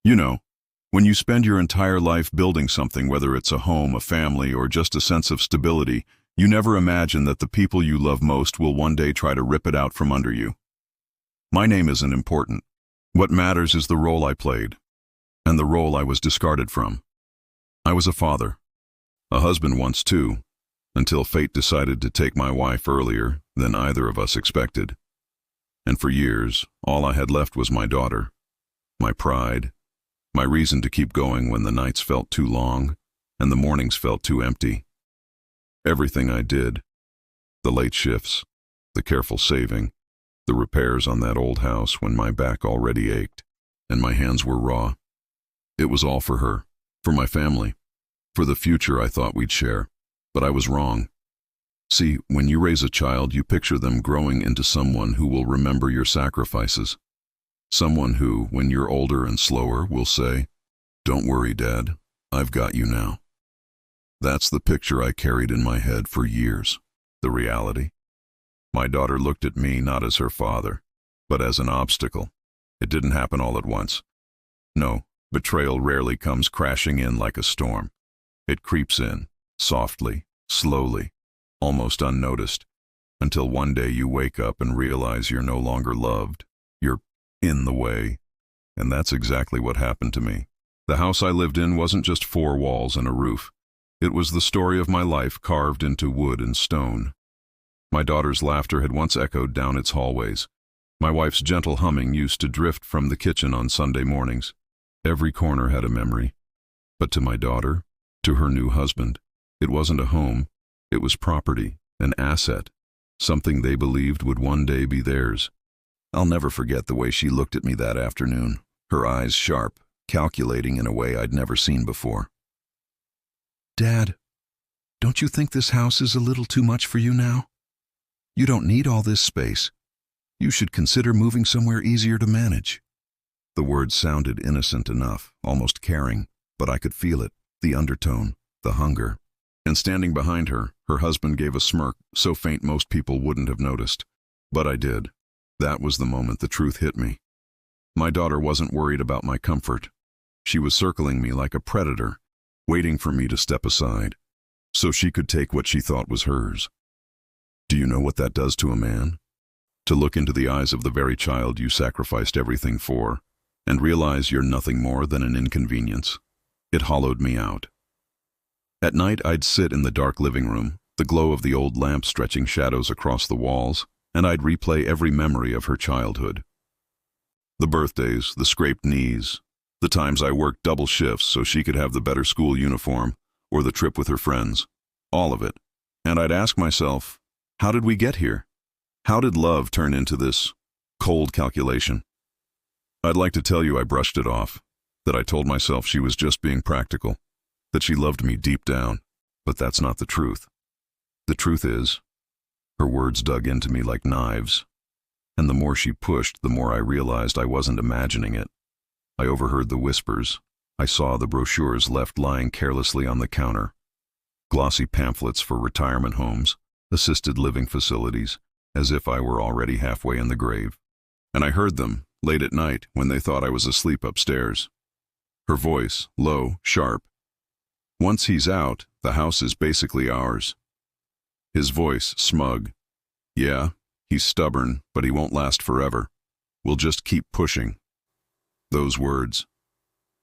You know, when you spend your entire life building something, whether it's a home, a family, or just a sense of stability, you never imagine that the people you love most will one day try to rip it out from under you. My name isn't important. What matters is the role I played, and the role I was discarded from. I was a father, a husband once too, until fate decided to take my wife earlier than either of us expected. And for years, all I had left was my daughter, my pride, my reason to keep going when the nights felt too long and the mornings felt too empty. Everything I did, the late shifts, the careful saving, the repairs on that old house when my back already ached and my hands were raw, it was all for her, for my family, for the future I thought we'd share. But I was wrong. See, when you raise a child, you picture them growing into someone who will remember your sacrifices. Someone who, when you're older and slower, will say, "Don't worry, Dad, I've got you now." That's the picture I carried in my head for years. The reality? My daughter looked at me not as her father, but as an obstacle. It didn't happen all at once. No, betrayal rarely comes crashing in like a storm. It creeps in, softly, slowly, almost unnoticed, until one day you wake up and realize you're no longer loved. You're in the way. And that's exactly what happened to me. The house I lived in wasn't just four walls and a roof. It was the story of my life carved into wood and stone. My daughter's laughter had once echoed down its hallways. My wife's gentle humming used to drift from the kitchen on Sunday mornings. Every corner had a memory. But to my daughter, to her new husband, it wasn't a home. It was property, an asset, something they believed would one day be theirs. I'll never forget the way she looked at me that afternoon, her eyes sharp, calculating in a way I'd never seen before. "Dad, don't you think this house is a little too much for you now? You don't need all this space. You should consider moving somewhere easier to manage." The words sounded innocent enough, almost caring, but I could feel it, the undertone, the hunger. And standing behind her, her husband gave a smirk so faint most people wouldn't have noticed. But I did. That was the moment the truth hit me. My daughter wasn't worried about my comfort. She was circling me like a predator, waiting for me to step aside, so she could take what she thought was hers. Do you know what that does to a man? To look into the eyes of the very child you sacrificed everything for, and realize you're nothing more than an inconvenience. It hollowed me out. At night I'd sit in the dark living room, the glow of the old lamp stretching shadows across the walls, and I'd replay every memory of her childhood. The birthdays, the scraped knees, the times I worked double shifts so she could have the better school uniform, or the trip with her friends. All of it. And I'd ask myself, how did we get here? How did love turn into this cold calculation? I'd like to tell you I brushed it off, that I told myself she was just being practical, that she loved me deep down, but that's not the truth. The truth is, her words dug into me like knives, and the more she pushed, the more I realized I wasn't imagining it. I overheard the whispers. I saw the brochures left lying carelessly on the counter. Glossy pamphlets for retirement homes, assisted living facilities, as if I were already halfway in the grave. And I heard them, late at night, when they thought I was asleep upstairs. Her voice, low, sharp. "Once he's out, the house is basically ours." His voice, smug. "Yeah, he's stubborn, but he won't last forever. We'll just keep pushing." Those words,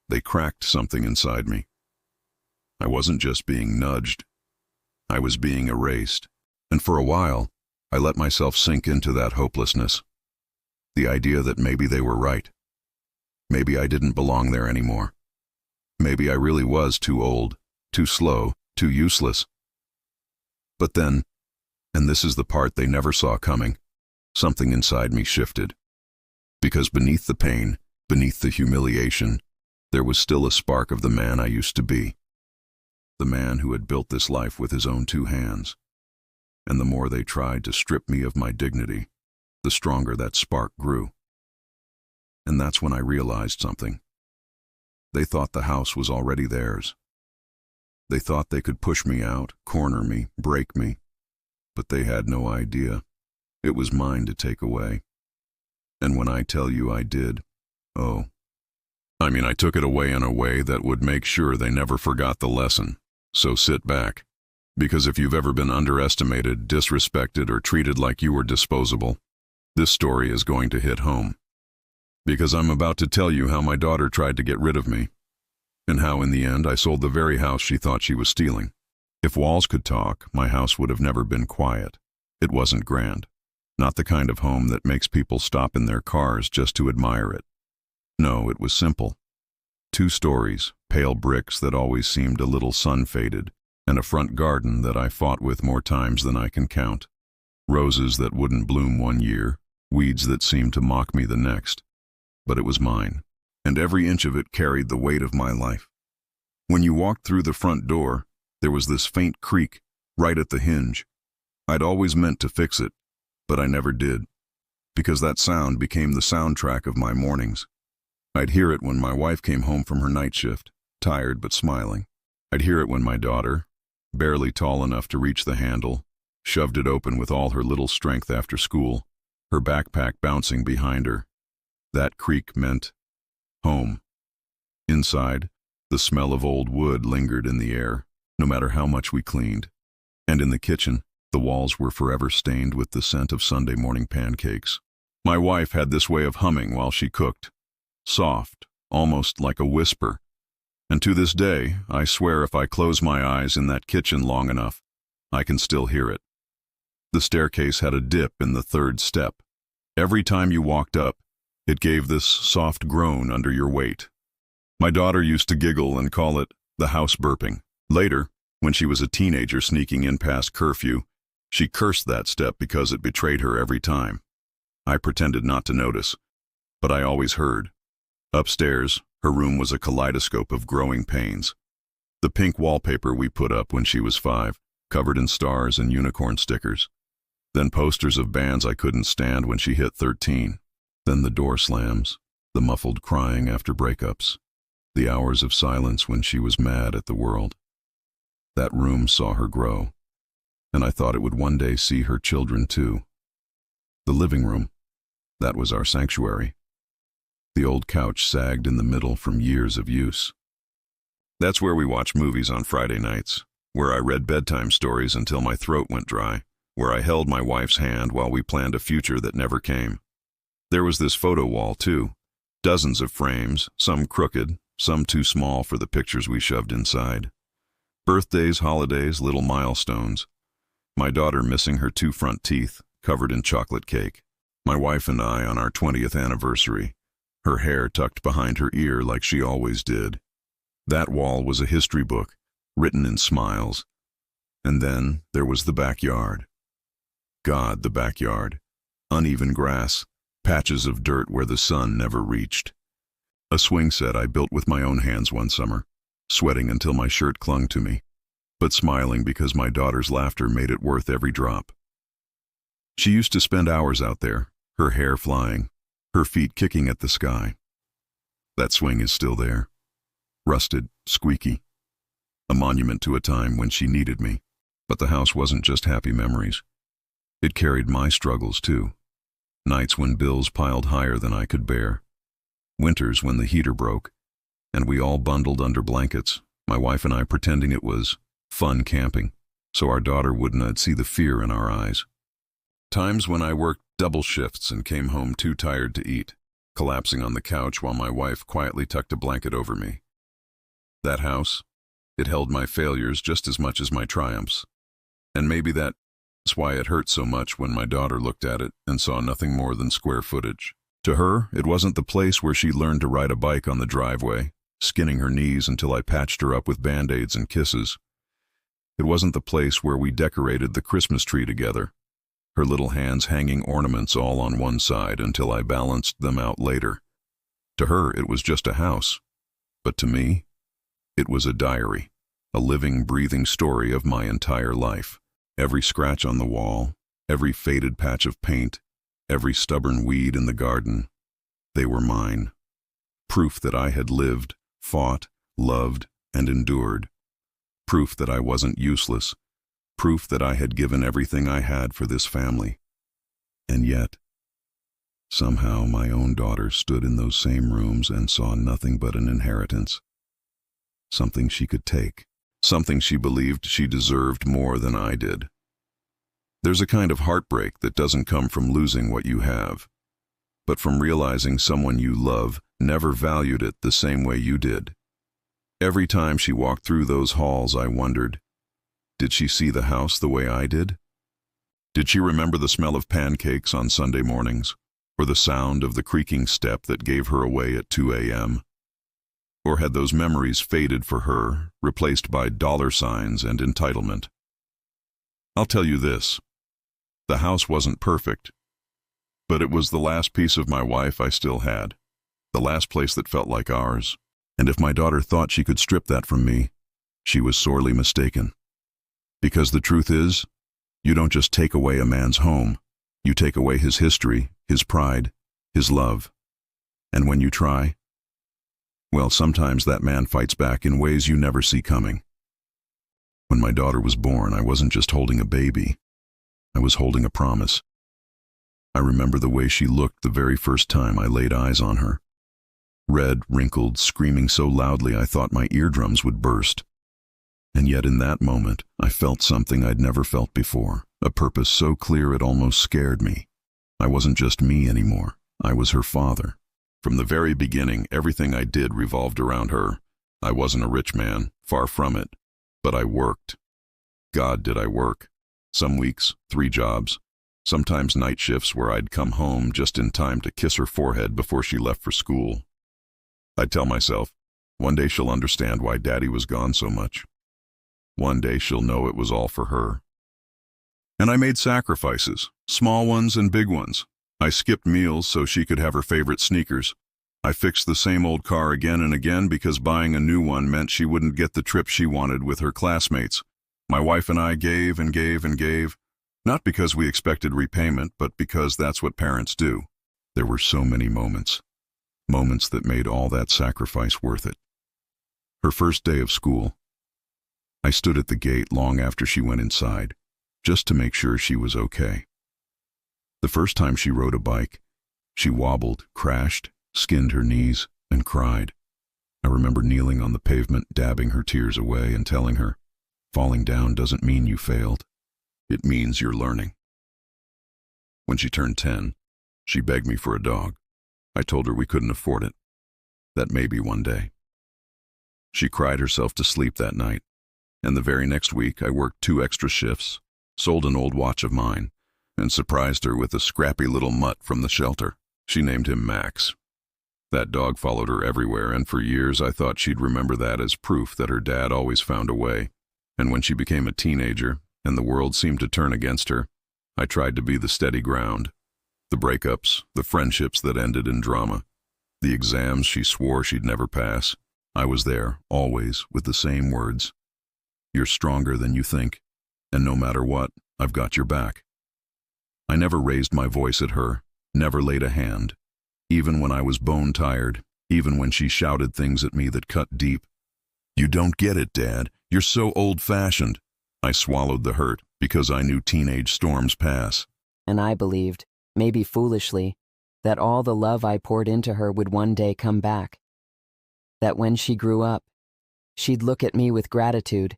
they cracked something inside me. I wasn't just being nudged. I was being erased. And for a while, I let myself sink into that hopelessness. The idea that maybe they were right. Maybe I didn't belong there anymore. Maybe I really was too old, too slow, too useless. But then, and this is the part they never saw coming, something inside me shifted. Because beneath the pain, beneath the humiliation, there was still a spark of the man I used to be. The man who had built this life with his own two hands. And the more they tried to strip me of my dignity, the stronger that spark grew. And that's when I realized something. They thought the house was already theirs. They thought they could push me out, corner me, break me. But they had no idea. It was mine to take away. And when I tell you I did, oh, I took it away in a way that would make sure they never forgot the lesson. So sit back. Because if you've ever been underestimated, disrespected, or treated like you were disposable, this story is going to hit home. Because I'm about to tell you how my daughter tried to get rid of me, and how in the end I sold the very house she thought she was stealing. If walls could talk, my house would have never been quiet. It wasn't grand. Not the kind of home that makes people stop in their cars just to admire it. No, it was simple. 2 stories, pale bricks that always seemed a little sun-faded, and a front garden that I fought with more times than I can count. Roses that wouldn't bloom one year, weeds that seemed to mock me the next. But it was mine, and every inch of it carried the weight of my life. When you walked through the front door, there was this faint creak right at the hinge. I'd always meant to fix it, but I never did, because that sound became the soundtrack of my mornings. I'd hear it when my wife came home from her night shift, tired but smiling. I'd hear it when my daughter, barely tall enough to reach the handle, shoved it open with all her little strength after school, her backpack bouncing behind her. That creak meant home. Inside, the smell of old wood lingered in the air, no matter how much we cleaned. And in the kitchen, the walls were forever stained with the scent of Sunday morning pancakes. My wife had this way of humming while she cooked, soft, almost like a whisper. And to this day, I swear if I close my eyes in that kitchen long enough, I can still hear it. The staircase had a dip in the 3rd step. Every time you walked up, it gave this soft groan under your weight. My daughter used to giggle and call it the house burping. Later, when she was a teenager sneaking in past curfew, she cursed that step because it betrayed her every time. I pretended not to notice, but I always heard. Upstairs, her room was a kaleidoscope of growing pains. The pink wallpaper we put up when she was 5, covered in stars and unicorn stickers. Then posters of bands I couldn't stand when she hit 13. Then the door slams, the muffled crying after breakups, the hours of silence when she was mad at the world. That room saw her grow, and I thought it would one day see her children too. The living room, that was our sanctuary. The old couch sagged in the middle from years of use. That's where we watched movies on Friday nights, where I read bedtime stories until my throat went dry, where I held my wife's hand while we planned a future that never came. There was this photo wall too, dozens of frames, some crooked, some too small for the pictures we shoved inside. Birthdays, holidays, little milestones. My daughter missing her 2 front teeth, covered in chocolate cake. My wife and I on our 20th anniversary, her hair tucked behind her ear like she always did. That wall was a history book, written in smiles. And then there was the backyard. God, the backyard. Uneven grass, patches of dirt where the sun never reached. A swing set I built with my own hands one summer, sweating until my shirt clung to me, but smiling because my daughter's laughter made it worth every drop. She used to spend hours out there, her hair flying, her feet kicking at the sky. That swing is still there, rusted, squeaky, a monument to a time when she needed me. But the house wasn't just happy memories. It carried my struggles too. Nights when bills piled higher than I could bear. Winters when the heater broke, and we all bundled under blankets, my wife and I pretending it was fun camping, so our daughter wouldn't see the fear in our eyes. Times when I worked double shifts and came home too tired to eat, collapsing on the couch while my wife quietly tucked a blanket over me. That house, it held my failures just as much as my triumphs. And maybe that's why it hurt so much when my daughter looked at it and saw nothing more than square footage. To her, it wasn't the place where she learned to ride a bike on the driveway, skinning her knees until I patched her up with Band-Aids and kisses. It wasn't the place where we decorated the Christmas tree together, her little hands hanging ornaments all on one side until I balanced them out later. To her, it was just a house. But to me, it was a diary, a living, breathing story of my entire life. Every scratch on the wall, every faded patch of paint, every stubborn weed in the garden, they were mine. Proof that I had lived, fought, loved, and endured. Proof that I wasn't useless. Proof that I had given everything I had for this family. And yet, Somehow my own daughter stood in those same rooms and saw nothing but an inheritance. Something she could take. Something she believed she deserved more than I did. There's a kind of heartbreak that doesn't come from losing what you have, but from realizing someone you love never valued it the same way you did. Every time she walked through those halls, I wondered, did she see the house the way I did? Did she remember the smell of pancakes on Sunday mornings, or the sound of the creaking step that gave her away at 2 a.m.? Or had those memories faded for her, replaced by dollar signs and entitlement? I'll tell you this, the house wasn't perfect, but it was the last piece of my wife I still had, the last place that felt like ours. And if my daughter thought she could strip that from me, she was sorely mistaken. Because the truth is, you don't just take away a man's home, you take away his history, his pride, his love. And when you try, well, sometimes that man fights back in ways you never see coming. When my daughter was born, I wasn't just holding a baby, I was holding a promise. I remember the way she looked the very first time I laid eyes on her. Red, wrinkled, screaming so loudly I thought my eardrums would burst. And yet in that moment, I felt something I'd never felt before, a purpose so clear it almost scared me. I wasn't just me anymore, I was her father. From the very beginning, everything I did revolved around her. I wasn't a rich man, far from it, but I worked. God, did I work. Some weeks, 3 jobs, sometimes night shifts where I'd come home just in time to kiss her forehead before she left for school. I'd tell myself, one day she'll understand why Daddy was gone so much. One day she'll know it was all for her. And I made sacrifices, small ones and big ones. I skipped meals so she could have her favorite sneakers. I fixed the same old car again and again because buying a new one meant she wouldn't get the trip she wanted with her classmates. My wife and I gave and gave and gave, not because we expected repayment, but because that's what parents do. There were so many moments that made all that sacrifice worth it. Her first day of school, I stood at the gate long after she went inside, just to make sure she was okay. The first time she rode a bike, she wobbled, crashed, skinned her knees, and cried. I remember kneeling on the pavement, dabbing her tears away and telling her, falling down doesn't mean you failed. It means you're learning. When she turned 10, she begged me for a dog. I told her we couldn't afford it, that maybe one day. She cried herself to sleep that night, and the very next week I worked 2 extra shifts, sold an old watch of mine, and surprised her with a scrappy little mutt from the shelter. She named him Max. That dog followed her everywhere, and for years I thought she'd remember that as proof that her dad always found a way. And when she became a teenager, and the world seemed to turn against her, I tried to be the steady ground. The breakups, the friendships that ended in drama, the exams she swore she'd never pass. I was there, always, with the same words. You're stronger than you think, and no matter what, I've got your back. I never raised my voice at her, never laid a hand, even when I was bone-tired, even when she shouted things at me that cut deep. You don't get it, Dad. You're so old-fashioned. I swallowed the hurt because I knew teenage storms pass. And I believed, maybe foolishly, that all the love I poured into her would one day come back. That when she grew up, she'd look at me with gratitude.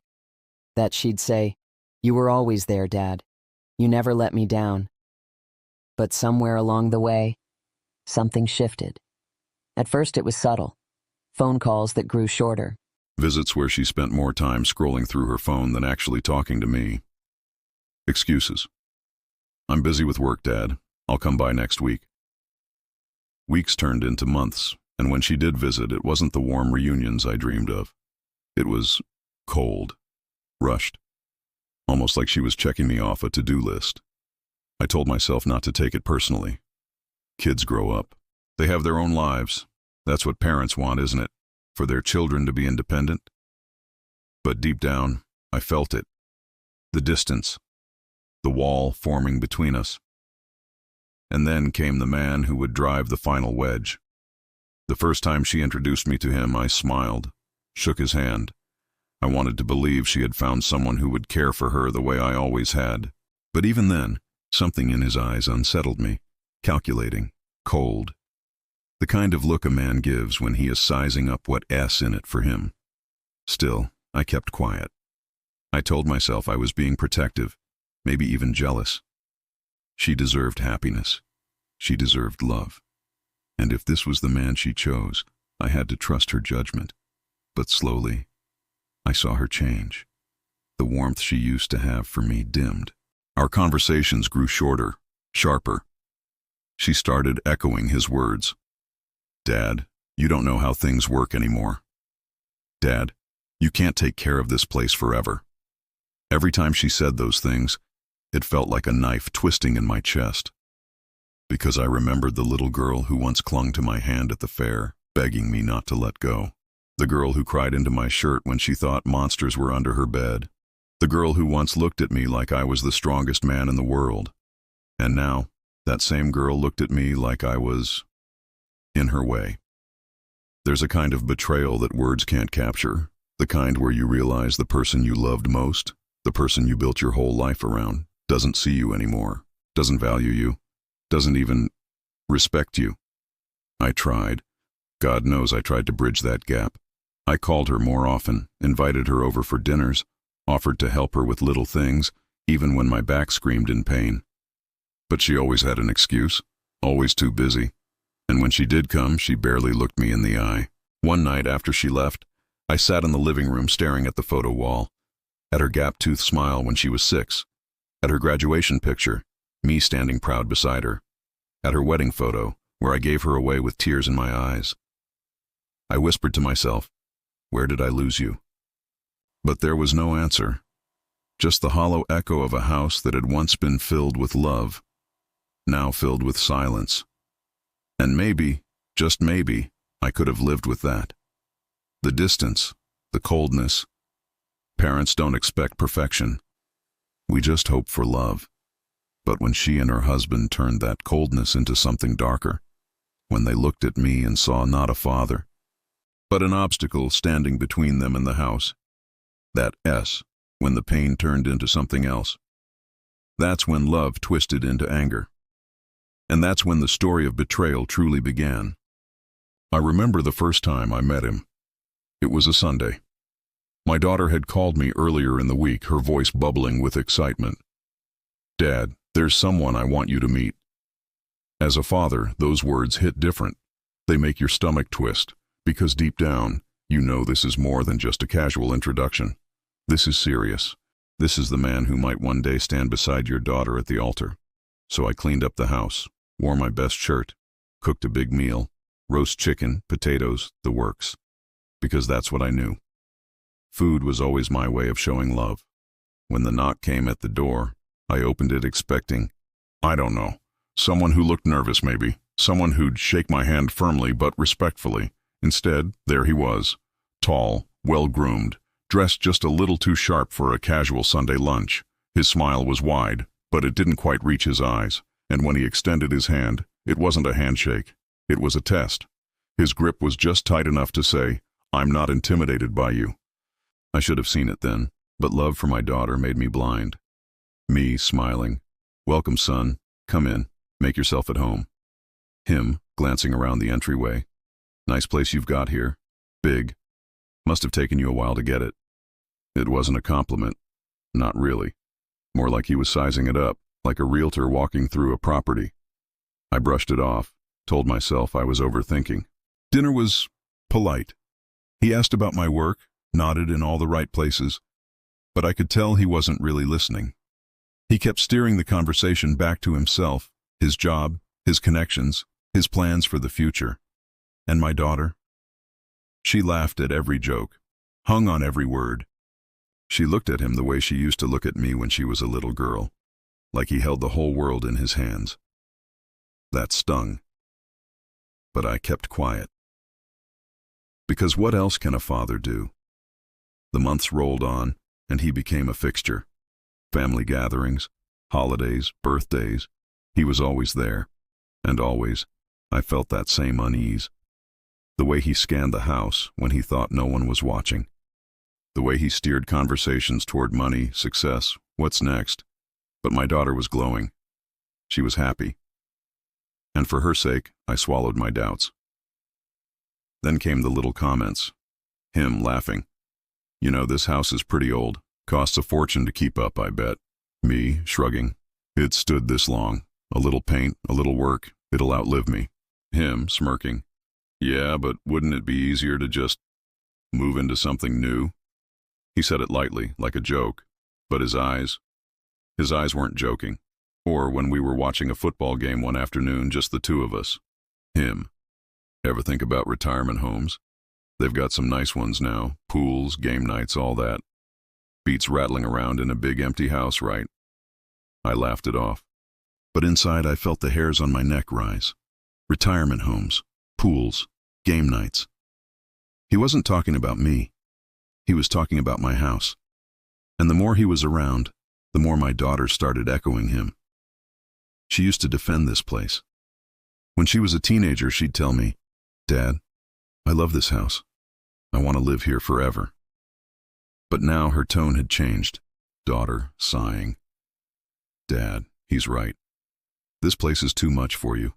That she'd say, "You were always there, Dad. You never let me down." But somewhere along the way, something shifted. At first it was subtle. Phone calls that grew shorter. Visits where she spent more time scrolling through her phone than actually talking to me. Excuses. I'm busy with work, Dad. I'll come by next week. Weeks turned into months, and when she did visit, it wasn't the warm reunions I dreamed of. It was cold, rushed, almost like she was checking me off a to-do list. I told myself not to take it personally. Kids grow up. They have their own lives. That's what parents want, isn't it? For their children to be independent? But deep down, I felt it. The distance. The wall forming between us. And then came the man who would drive the final wedge. The first time she introduced me to him, I smiled, shook his hand. I wanted to believe she had found someone who would care for her the way I always had. But even then, something in his eyes unsettled me, calculating, Cold. The kind of look a man gives when he is sizing up what S in it for him. Still, I kept quiet. I told myself I was being protective, maybe even jealous. She deserved happiness. She deserved love. And if this was the man she chose, I had to trust her judgment. But slowly, I saw her change. The warmth she used to have for me dimmed. Our conversations grew shorter, sharper. She started echoing his words. Dad, you don't know how things work anymore. Dad, you can't take care of this place forever. Every time she said those things, it felt like a knife twisting in my chest. Because I remembered the little girl who once clung to my hand at the fair, begging me not to let go. The girl who cried into my shirt when she thought monsters were under her bed. The girl who once looked at me like I was the strongest man in the world. And now, that same girl looked at me like I was in her way. There's a kind of betrayal that words can't capture, the kind where you realize the person you loved most, the person you built your whole life around, doesn't see you anymore, doesn't value you, doesn't even respect you. I tried. God knows I tried to bridge that gap. I called her more often, invited her over for dinners, offered to help her with little things, even when my back screamed in pain. But she always had an excuse, always too busy. And when she did come, she barely looked me in the eye. One night after she left, I sat in the living room staring at the photo wall, at her gap-toothed smile when she was 6, at her graduation picture, me standing proud beside her, at her wedding photo, where I gave her away with tears in my eyes. I whispered to myself, where did I lose you? But there was no answer, just the hollow echo of a house that had once been filled with love, now filled with silence. And maybe, just maybe, I could have lived with that. The distance, the coldness. Parents don't expect perfection. We just hope for love. But when she and her husband turned that coldness into something darker, when they looked at me and saw not a father, but an obstacle standing between them and the house, that S, when the pain turned into something else, that's when love twisted into anger. And that's when the story of betrayal truly began. I remember the first time I met him. It was a Sunday. My daughter had called me earlier in the week, her voice bubbling with excitement. Dad, there's someone I want you to meet. As a father, those words hit different. They make your stomach twist, because deep down, you know this is more than just a casual introduction. This is serious. This is the man who might one day stand beside your daughter at the altar. So I cleaned up the house, wore my best shirt, cooked a big meal, roast chicken, potatoes, the works. Because that's what I knew. Food was always my way of showing love. When the knock came at the door, I opened it expecting, I don't know, someone who looked nervous maybe, someone who'd shake my hand firmly but respectfully. Instead, there he was, tall, well-groomed, dressed just a little too sharp for a casual Sunday lunch. His smile was wide, but it didn't quite reach his eyes, and when he extended his hand, it wasn't a handshake. It was a test. His grip was just tight enough to say, I'm not intimidated by you. I should have seen it then, but love for my daughter made me blind. Me, smiling. Welcome, son. Come in. Make yourself at home. Him, glancing around the entryway. Nice place you've got here. Big. Must have taken you a while to get it. It wasn't a compliment. Not really. More like he was sizing it up, like a realtor walking through a property. I brushed it off, told myself I was overthinking. Dinner was polite. He asked about my work, nodded in all the right places, but I could tell he wasn't really listening. He kept steering the conversation back to himself, his job, his connections, his plans for the future. And my daughter? She laughed at every joke, hung on every word. She looked at him the way she used to look at me when she was a little girl, like he held the whole world in his hands. That stung. But I kept quiet. Because what else can a father do? The months rolled on, and he became a fixture. Family gatherings, holidays, birthdays, he was always there. And always, I felt that same unease. The way he scanned the house when he thought no one was watching. The way he steered conversations toward money, success, what's next. But my daughter was glowing. She was happy. And for her sake, I swallowed my doubts. Then came the little comments. Him laughing. You know, this house is pretty old. Costs a fortune to keep up, I bet. Me shrugging. It stood this long. A little paint, a little work. It'll outlive me. Him smirking. Yeah, but wouldn't it be easier to just move into something new? He said it lightly, like a joke. But his eyes weren't joking. Or when we were watching a football game one afternoon, just the two of us. Him. Ever think about retirement homes? They've got some nice ones now. Pools, game nights, all that. Beats rattling around in a big empty house, right? I laughed it off. But inside I felt the hairs on my neck rise. Retirement homes, pools, game nights. He wasn't talking about me. He was talking about my house. And the more he was around, the more my daughter started echoing him. She used to defend this place. When she was a teenager, she'd tell me, Dad, I love this house. I want to live here forever. But now her tone had changed. Daughter, sighing. Dad, he's right. This place is too much for you.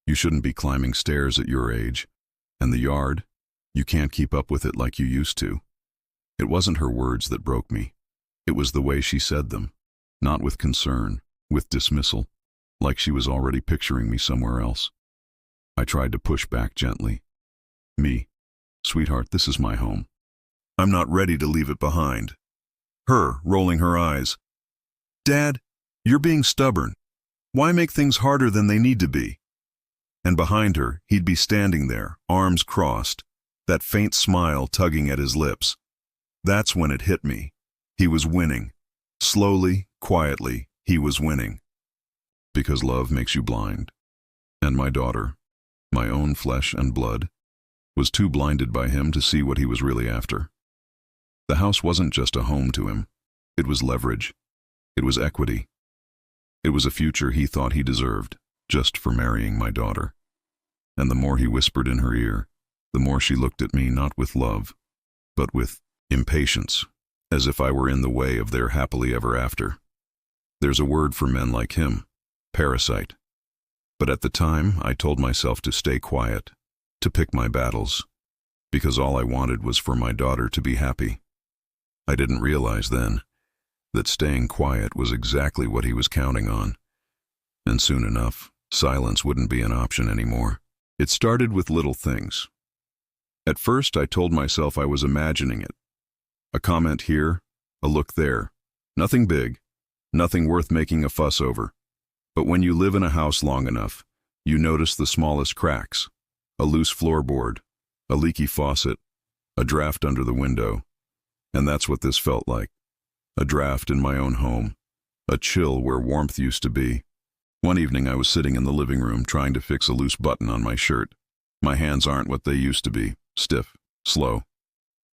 You shouldn't be climbing stairs at your age. And the yard, you can't keep up with it like you used to. It wasn't her words that broke me. It was the way she said them. Not with concern, with dismissal, like she was already picturing me somewhere else. I tried to push back gently. Me, sweetheart, this is my home. I'm not ready to leave it behind. Her, rolling her eyes. Dad, you're being stubborn. Why make things harder than they need to be? And behind her, he'd be standing there, arms crossed, that faint smile tugging at his lips. That's when it hit me. He was winning. Slowly, quietly, he was winning. Because love makes you blind. And my daughter, my own flesh and blood, was too blinded by him to see what he was really after. The house wasn't just a home to him. It was leverage. It was equity. It was a future he thought he deserved, just for marrying my daughter. And the more he whispered in her ear, the more she looked at me not with love, but with impatience, as if I were in the way of their happily ever after. There's a word for men like him, parasite. But at the time, I told myself to stay quiet, to pick my battles, because all I wanted was for my daughter to be happy. I didn't realize then that staying quiet was exactly what he was counting on. And soon enough, silence wouldn't be an option anymore. It started with little things. At first, I told myself I was imagining it. A comment here, a look there. Nothing big, nothing worth making a fuss over. But when you live in a house long enough, you notice the smallest cracks. A loose floorboard, a leaky faucet, a draft under the window. And that's what this felt like. A draft in my own home. A chill where warmth used to be. One evening I was sitting in the living room trying to fix a loose button on my shirt. My hands aren't what they used to be. Stiff, slow.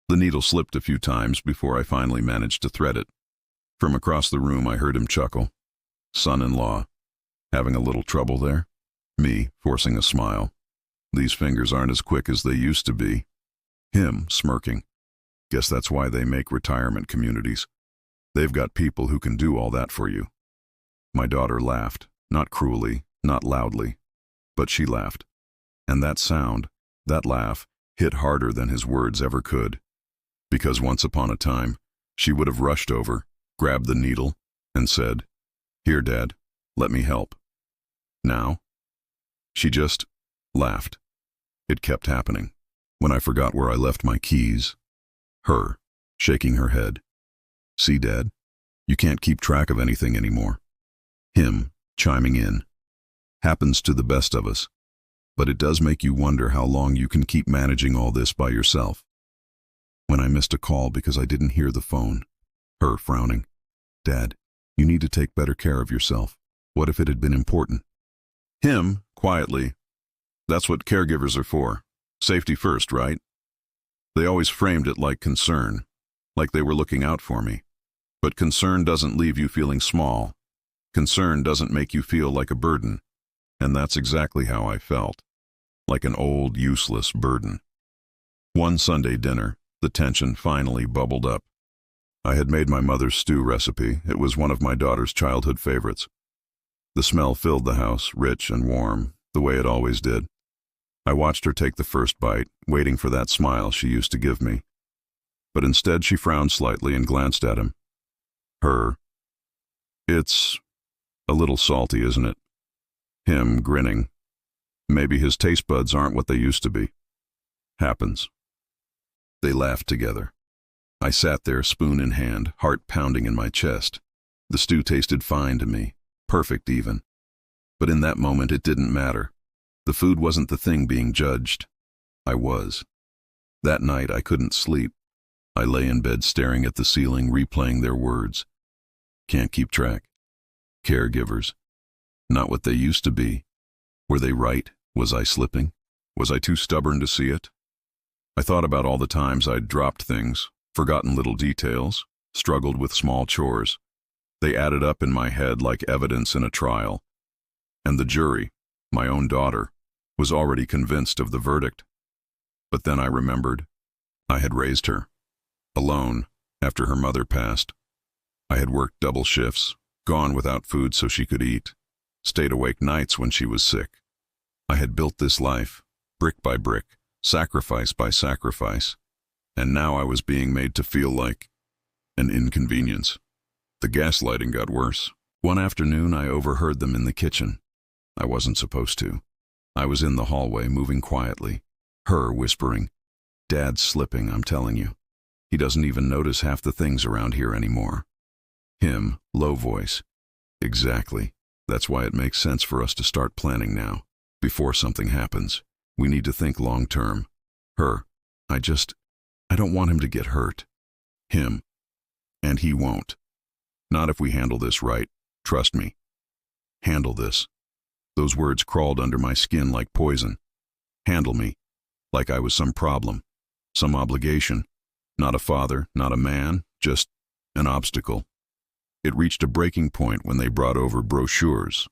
The needle slipped a few times before I finally managed to thread it. From across the room I heard him chuckle. Son-in-law. Having a little trouble there? Me, forcing a smile. These fingers aren't as quick as they used to be. Him, smirking. Guess that's why they make retirement communities. They've got people who can do all that for you. My daughter laughed, not cruelly, not loudly, but she laughed. And that sound, that laugh, hit harder than his words ever could. Because once upon a time, she would have rushed over, grabbed the needle, and said, "Here, Dad, let me help." Now, she just laughed. It kept happening. When I forgot where I left my keys, her, shaking her head. See, Dad, you can't keep track of anything anymore. Him, chiming in. Happens to the best of us. But it does make you wonder how long you can keep managing all this by yourself. When I missed a call because I didn't hear the phone, her frowning. Dad, you need to take better care of yourself. What if it had been important? Him, quietly. That's what caregivers are for. Safety first, right? They always framed it like concern, like they were looking out for me. But concern doesn't leave you feeling small. Concern doesn't make you feel like a burden. And that's exactly how I felt. Like an old, useless burden. One Sunday dinner, the tension finally bubbled up. I had made my mother's stew recipe. It was one of my daughter's childhood favorites. The smell filled the house, rich and warm, the way it always did. I watched her take the first bite, waiting for that smile she used to give me. But instead she frowned slightly and glanced at him. Her. It's a little salty, isn't it? Him, grinning. Maybe his taste buds aren't what they used to be. Happens. They laughed together. I sat there, spoon in hand, heart pounding in my chest. The stew tasted fine to me, perfect even. But in that moment it didn't matter. The food wasn't the thing being judged. I was. That night I couldn't sleep. I lay in bed staring at the ceiling, replaying their words. Can't keep track. Caregivers. Not what they used to be. Were they right? Was I slipping? Was I too stubborn to see it? I thought about all the times I'd dropped things, forgotten little details, struggled with small chores. They added up in my head like evidence in a trial. And the jury, my own daughter, was already convinced of the verdict. But then I remembered. I had raised her. Alone, after her mother passed. I had worked double shifts, gone without food so she could eat, stayed awake nights when she was sick. I had built this life, brick by brick, sacrifice by sacrifice, and now I was being made to feel like an inconvenience. The gaslighting got worse. One afternoon I overheard them in the kitchen. I wasn't supposed to. I was in the hallway, moving quietly. Her whispering, "Dad's slipping, I'm telling you. He doesn't even notice half the things around here anymore." Him, low voice, "Exactly. That's why it makes sense for us to start planning now. Before something happens, we need to think long term." Her, I don't want him to get hurt." Him, "And he won't. Not if we handle this right. Trust me. Handle this." Those words crawled under my skin like poison. Handle me. Like I was some problem, some obligation. Not a father, not a man, just an obstacle. It reached a breaking point when they brought over brochures,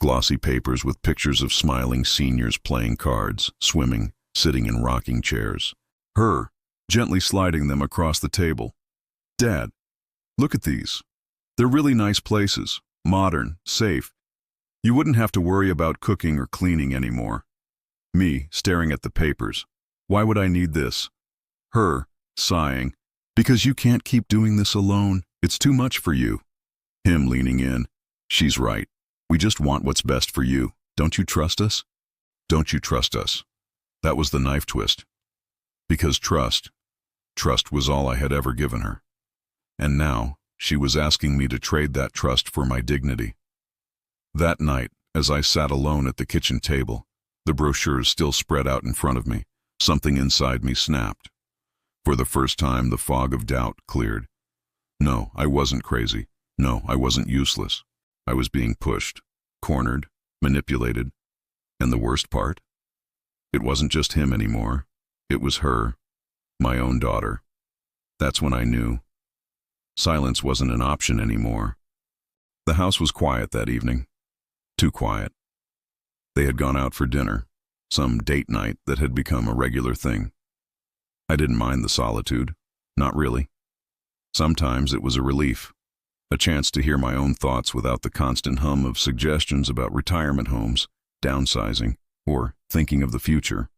glossy papers with pictures of smiling seniors playing cards, swimming, sitting in rocking chairs. Her, gently sliding them across the table. "Dad, look at these. They're really nice places, modern, safe. You wouldn't have to worry about cooking or cleaning anymore." Me, staring at the papers. "Why would I need this?" Her, sighing, "Because you can't keep doing this alone. It's too much for you." Him, leaning in. "She's right. We just want what's best for you. Don't you trust us? Don't you trust us?" That was the knife twist. Because trust was all I had ever given her. And now, she was asking me to trade that trust for my dignity. That night, as I sat alone at the kitchen table, the brochures still spread out in front of me, something inside me snapped. For the first time, the fog of doubt cleared. No, I wasn't crazy. No, I wasn't useless. I was being pushed, cornered, manipulated. And the worst part? It wasn't just him anymore. It was her, my own daughter. That's when I knew. Silence wasn't an option anymore. The house was quiet that evening. Too quiet. They had gone out for dinner, some date night that had become a regular thing. I didn't mind the solitude, not really. Sometimes it was a relief, a chance to hear my own thoughts without the constant hum of suggestions about retirement homes, downsizing, or thinking of the future.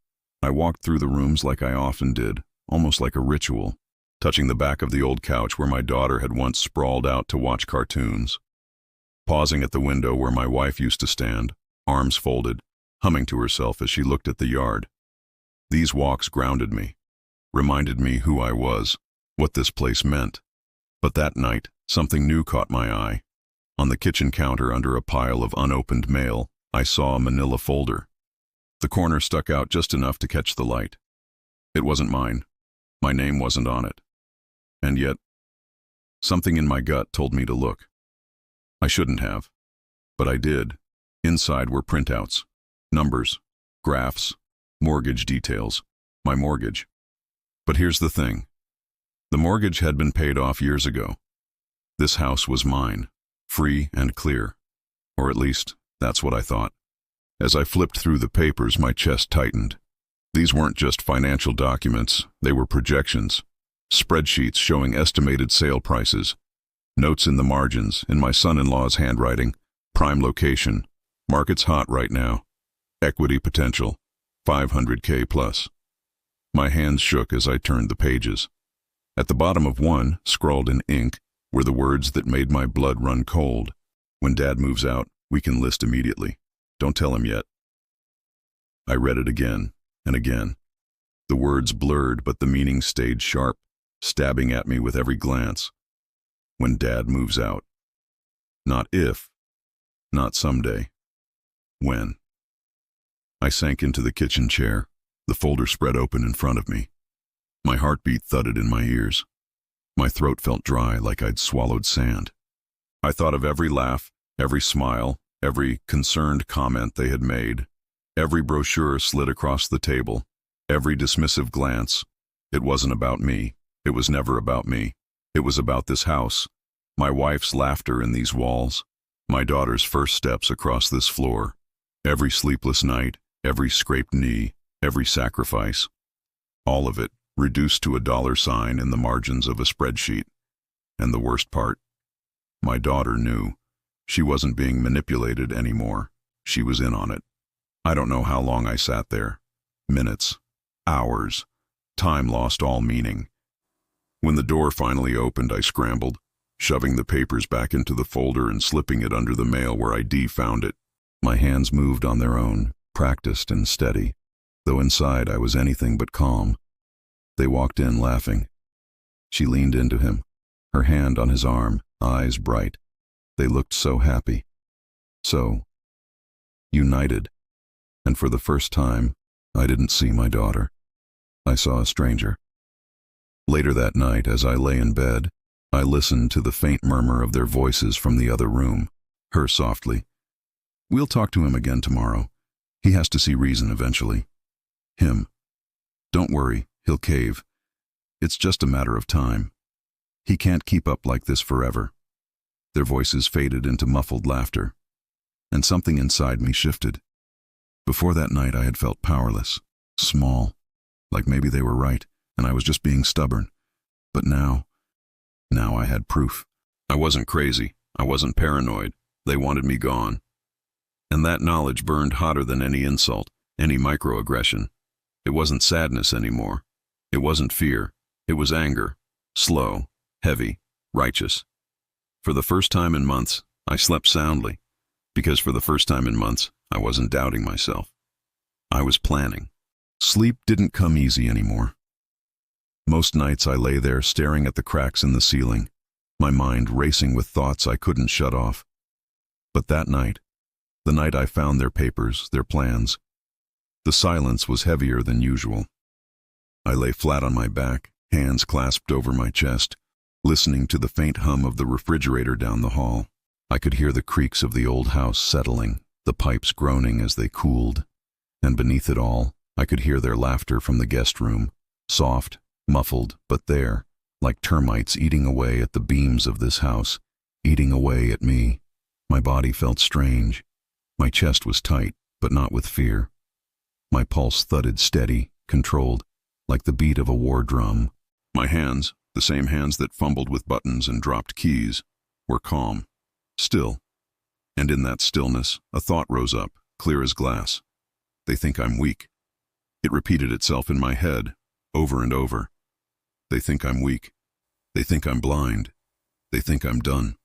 I walked through the rooms like I often did, almost like a ritual, touching the back of the old couch where my daughter had once sprawled out to watch cartoons. Pausing at the window where my wife used to stand, arms folded, humming to herself as she looked at the yard. These walks grounded me, reminded me who I was, what this place meant. But that night, something new caught my eye. On the kitchen counter under a pile of unopened mail, I saw a manila folder. The corner stuck out just enough to catch the light. It wasn't mine. My name wasn't on it. And yet, something in my gut told me to look. I shouldn't have, but I did. Inside were printouts, numbers, graphs, mortgage details, my mortgage. But here's the thing. The mortgage had been paid off years ago. This house was mine, free and clear. Or at least, that's what I thought. As I flipped through the papers, my chest tightened. These weren't just financial documents, they were projections, spreadsheets showing estimated sale prices, notes in the margins, in my son-in-law's handwriting, prime location, market's hot right now. Equity potential, 500K plus. My hands shook as I turned the pages. At the bottom of one, scrawled in ink, were the words that made my blood run cold. When Dad moves out, we can list immediately. Don't tell him yet. I read it again and again. The words blurred, but the meaning stayed sharp, stabbing at me with every glance. When Dad moves out. Not if, not someday. When. I sank into the kitchen chair, the folder spread open in front of me. My heartbeat thudded in my ears. My throat felt dry like I'd swallowed sand. I thought of every laugh, every smile, every concerned comment they had made, every brochure slid across the table, every dismissive glance. It wasn't about me. It was never about me. It was about this house, my wife's laughter in these walls, my daughter's first steps across this floor, every sleepless night, every scraped knee, every sacrifice. All of it reduced to a dollar sign in the margins of a spreadsheet. And the worst part, my daughter knew. She wasn't being manipulated anymore. She was in on it. I don't know how long I sat there. Minutes, hours. Time lost all meaning. When the door finally opened, I scrambled, shoving the papers back into the folder and slipping it under the mail where ID found it. My hands moved on their own, practiced and steady, though inside I was anything but calm. They walked in laughing. She leaned into him, her hand on his arm, eyes bright. They looked so happy, so united. And for the first time, I didn't see my daughter. I saw a stranger. Later that night, as I lay in bed, I listened to the faint murmur of their voices from the other room, her softly. We'll talk to him again tomorrow. He has to see reason eventually. Him. Don't worry, he'll cave. It's just a matter of time. He can't keep up like this forever. Their voices faded into muffled laughter, and something inside me shifted. Before that night I had felt powerless, small, like maybe they were right, and I was just being stubborn. But now I had proof. I wasn't crazy. I wasn't paranoid. They wanted me gone. And that knowledge burned hotter than any insult, any microaggression. It wasn't sadness anymore. It wasn't fear. It was anger. Slow, heavy, righteous. For the first time in months, I slept soundly, because for the first time in months, I wasn't doubting myself. I was planning. Sleep didn't come easy anymore. Most nights I lay there staring at the cracks in the ceiling, my mind racing with thoughts I couldn't shut off. But that night, the night I found their papers, their plans, the silence was heavier than usual. I lay flat on my back, hands clasped over my chest, listening to the faint hum of the refrigerator down the hall. I could hear the creaks of the old house settling, the pipes groaning as they cooled. And beneath it all, I could hear their laughter from the guest room, soft, muffled, but there, like termites eating away at the beams of this house, eating away at me. My body felt strange. My chest was tight, but not with fear. My pulse thudded steady, controlled, like the beat of a war drum. My hands, the same hands that fumbled with buttons and dropped keys, were calm, still. And in that stillness, a thought rose up, clear as glass. They think I'm weak. It repeated itself in my head, over and over. They think I'm weak. They think I'm blind. They think I'm done.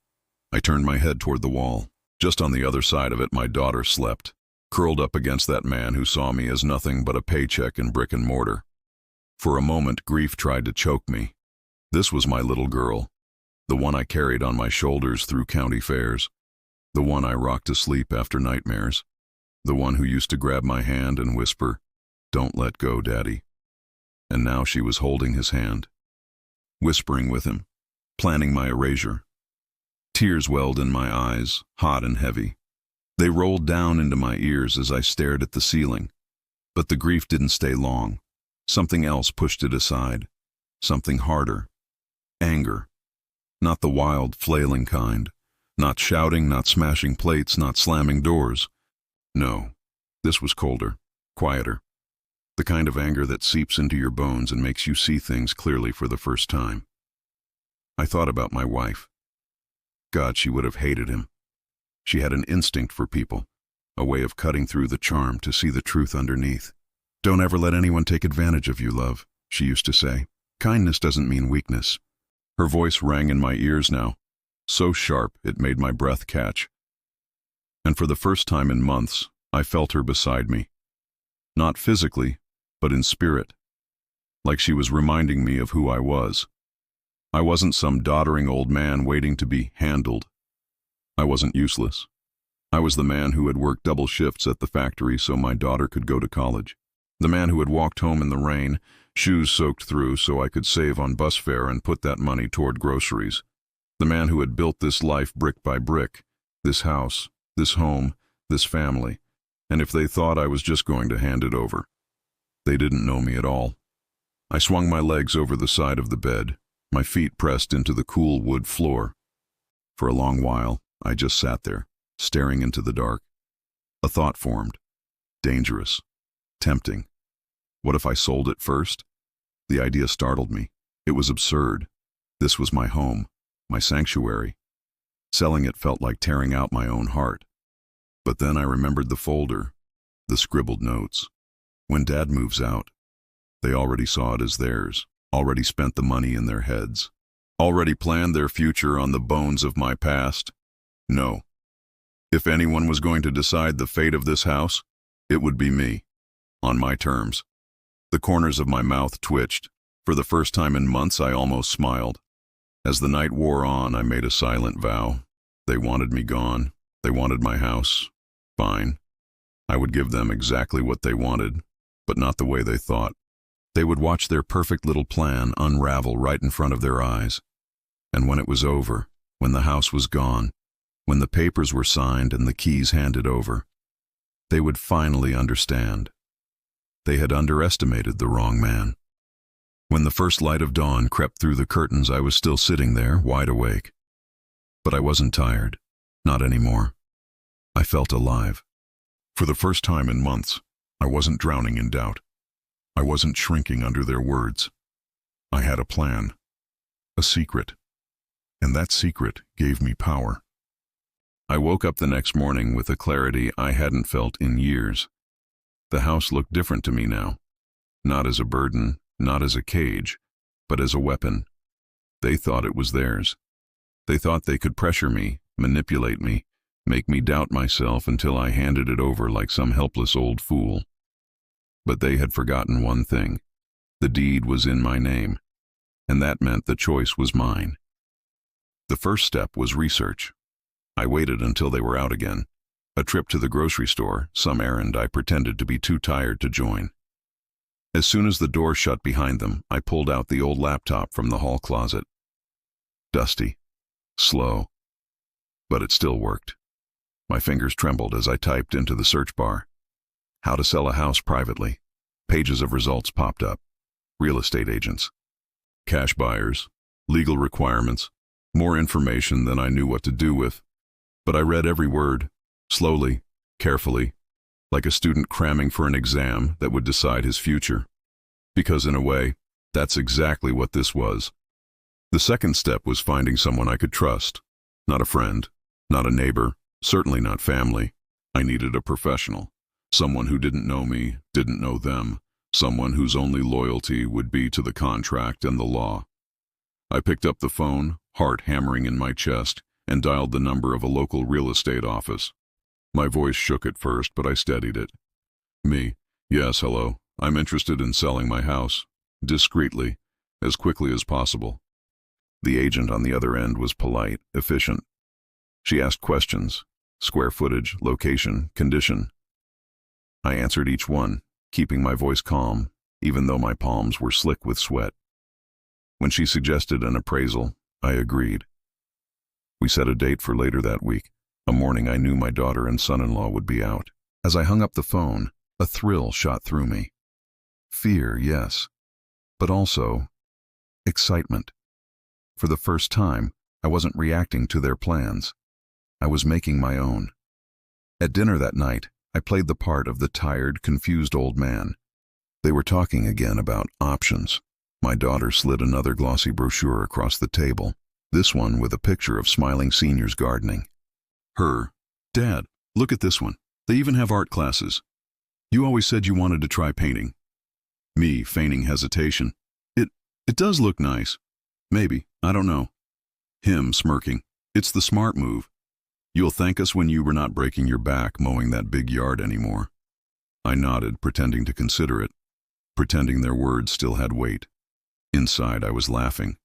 I turned my head toward the wall. Just on the other side of it, my daughter slept, curled up against that man who saw me as nothing but a paycheck in brick and mortar. For a moment, grief tried to choke me. This was my little girl, the one I carried on my shoulders through county fairs, the one I rocked to sleep after nightmares, the one who used to grab my hand and whisper, "Don't let go, Daddy." And now she was holding his hand, whispering with him, planning my erasure. Tears welled in my eyes, hot and heavy. They rolled down into my ears as I stared at the ceiling. But the grief didn't stay long. Something else pushed it aside. Something harder. Anger. Not the wild, flailing kind. Not shouting, not smashing plates, not slamming doors. No, this was colder, quieter. The kind of anger that seeps into your bones and makes you see things clearly for the first time. I thought about my wife. God, she would have hated him. She had an instinct for people. a way of cutting through the charm to see the truth underneath. "Don't ever let anyone take advantage of you, love," she used to say. "Kindness doesn't mean weakness." Her voice rang in my ears now, so sharp it made my breath catch. And for the first time in months, I felt her beside me. Not physically, but in spirit. Like she was reminding me of who I was. I wasn't some doddering old man waiting to be handled. I wasn't useless. I was the man who had worked double shifts at the factory so my daughter could go to college. The man who had walked home in the rain, shoes soaked through so I could save on bus fare and put that money toward groceries. The man who had built this life brick by brick, this house, this home, this family. And if they thought I was just going to hand it over, they didn't know me at all. I swung my legs over the side of the bed, my feet pressed into the cool wood floor. For a long while, I just sat there, staring into the dark. A thought formed. Dangerous. Tempting. What if I sold it first? The idea startled me. It was absurd. This was my home, my sanctuary. Selling it felt like tearing out my own heart. But then I remembered the folder, the scribbled notes. When Dad moves out, they already saw it as theirs, already spent the money in their heads, already planned their future on the bones of my past. No. If anyone was going to decide the fate of this house, it would be me, on my terms. The corners of my mouth twitched. For the first time in months, I almost smiled. As the night wore on, I made a silent vow. They wanted me gone. They wanted my house. Fine. I would give them exactly what they wanted, but not the way they thought. They would watch their perfect little plan unravel right in front of their eyes. And when it was over, when the house was gone, when the papers were signed and the keys handed over, they would finally understand. They had underestimated the wrong man. When the first light of dawn crept through the curtains, I was still sitting there, wide awake. But I wasn't tired. Not anymore. I felt alive. For the first time in months, I wasn't drowning in doubt. I wasn't shrinking under their words. I had a plan. A secret. And that secret gave me power. I woke up the next morning with a clarity I hadn't felt in years. The house looked different to me now. Not as a burden, not as a cage, but as a weapon. They thought it was theirs. They thought they could pressure me, manipulate me, make me doubt myself until I handed it over like some helpless old fool. But they had forgotten one thing. The deed was in my name, and that meant the choice was mine. The first step was research. I waited until they were out again. A trip to the grocery store, some errand I pretended to be too tired to join. As soon as the door shut behind them, I pulled out the old laptop from the hall closet. Dusty. Slow. But it still worked. My fingers trembled as I typed into the search bar. How to sell a house privately. Pages of results popped up. Real estate agents. Cash buyers. Legal requirements. More information than I knew what to do with. But I read every word, slowly, carefully, like a student cramming for an exam that would decide his future. Because in a way, that's exactly what this was. The second step was finding someone I could trust. Not a friend, not a neighbor, certainly not family. I needed a professional. Someone who didn't know me, didn't know them. Someone whose only loyalty would be to the contract and the law. I picked up the phone, heart hammering in my chest, and dialed the number of a local real estate office. My voice shook at first, but I steadied it. Me. Yes, hello. I'm interested in selling my house. Discreetly. As quickly as possible. The agent on the other end was polite, efficient. She asked questions. Square footage, location, condition. I answered each one, keeping my voice calm, even though my palms were slick with sweat. When she suggested an appraisal, I agreed. We set a date for later that week, a morning I knew my daughter and son-in-law would be out. As I hung up the phone, a thrill shot through me. Fear, yes, but also excitement. For the first time, I wasn't reacting to their plans. I was making my own. At dinner that night, I played the part of the tired, confused old man. They were talking again about options. My daughter slid another glossy brochure across the table, this one with a picture of smiling seniors gardening. Her, "Dad, look at this one." They even have art classes. You always said you wanted to try painting. Me, feigning hesitation. It does look nice. Maybe, I don't know. Him, smirking. It's the smart move. You'll thank us when you were not breaking your back mowing that big yard anymore. I nodded, pretending to consider it, pretending their words still had weight. Inside, I was laughing.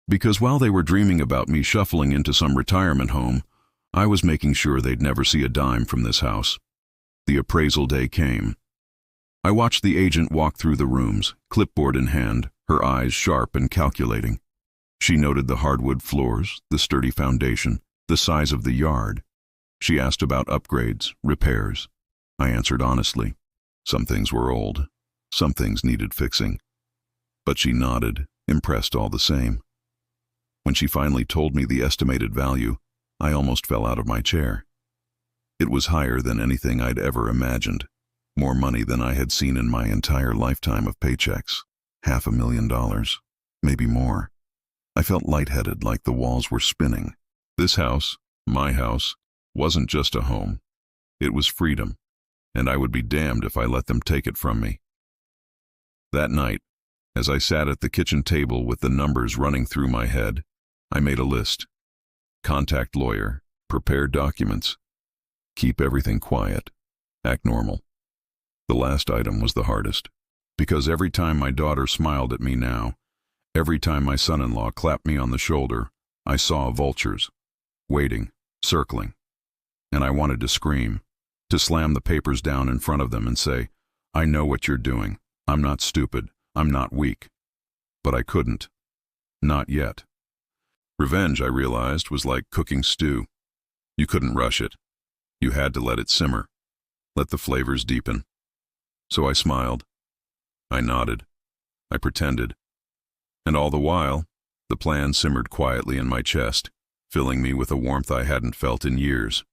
Because while they were dreaming about me shuffling into some retirement home, I was making sure they'd never see a dime from this house. The appraisal day came. I watched the agent walk through the rooms, clipboard in hand, her eyes sharp and calculating. She noted the hardwood floors, the sturdy foundation, the size of the yard. She asked about upgrades, repairs. I answered honestly. Some things were old. Some things needed fixing. But she nodded, impressed all the same. When she finally told me the estimated value, I almost fell out of my chair. It was higher than anything I'd ever imagined. More money than I had seen in my entire lifetime of paychecks. $500,000, maybe more. I felt lightheaded, like the walls were spinning. This house, my house, wasn't just a home. It was freedom, and I would be damned if I let them take it from me. That night, as I sat at the kitchen table with the numbers running through my head, I made a list. Contact lawyer, prepare documents, keep everything quiet, act normal. The last item was the hardest, because every time my daughter smiled at me now, every time my son-in-law clapped me on the shoulder, I saw vultures, waiting, circling. And I wanted to scream, to slam the papers down in front of them and say, I know what you're doing. I'm not stupid. I'm not weak. But I couldn't. Not yet. Revenge, I realized, was like cooking stew. You couldn't rush it. You had to let it simmer. Let the flavors deepen. So I smiled. I nodded. I pretended. And all the while, the plan simmered quietly in my chest, filling me with a warmth I hadn't felt in years.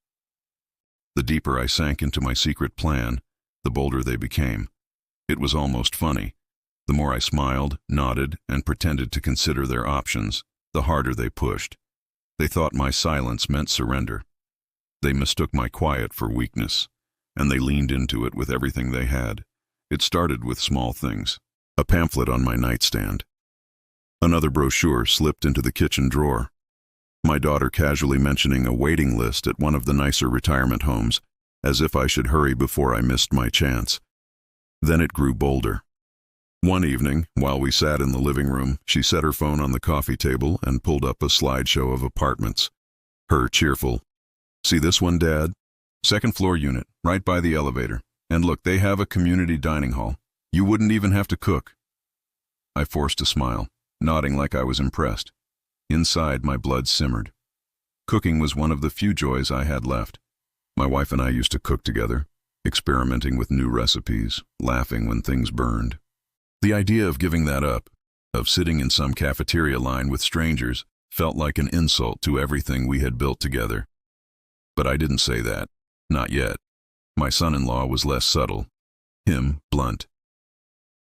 The deeper I sank into my secret plan, the bolder they became. It was almost funny. The more I smiled, nodded, and pretended to consider their options, the harder they pushed. They thought my silence meant surrender. They mistook my quiet for weakness, and they leaned into it with everything they had. It started with small things. A pamphlet on my nightstand. Another brochure slipped into the kitchen drawer. My daughter casually mentioning a waiting list at one of the nicer retirement homes, as if I should hurry before I missed my chance. Then it grew bolder. One evening, while we sat in the living room, she set her phone on the coffee table and pulled up a slideshow of apartments. Her cheerful, "See this one, Dad? Second floor unit, right by the elevator. And look, they have a community dining hall. You wouldn't even have to cook." I forced a smile, nodding like I was impressed. Inside, my blood simmered. Cooking was one of the few joys I had left. My wife and I used to cook together, experimenting with new recipes, laughing when things burned. The idea of giving that up, of sitting in some cafeteria line with strangers, felt like an insult to everything we had built together. But I didn't say that. Not yet. My son-in-law was less subtle. Him, blunt.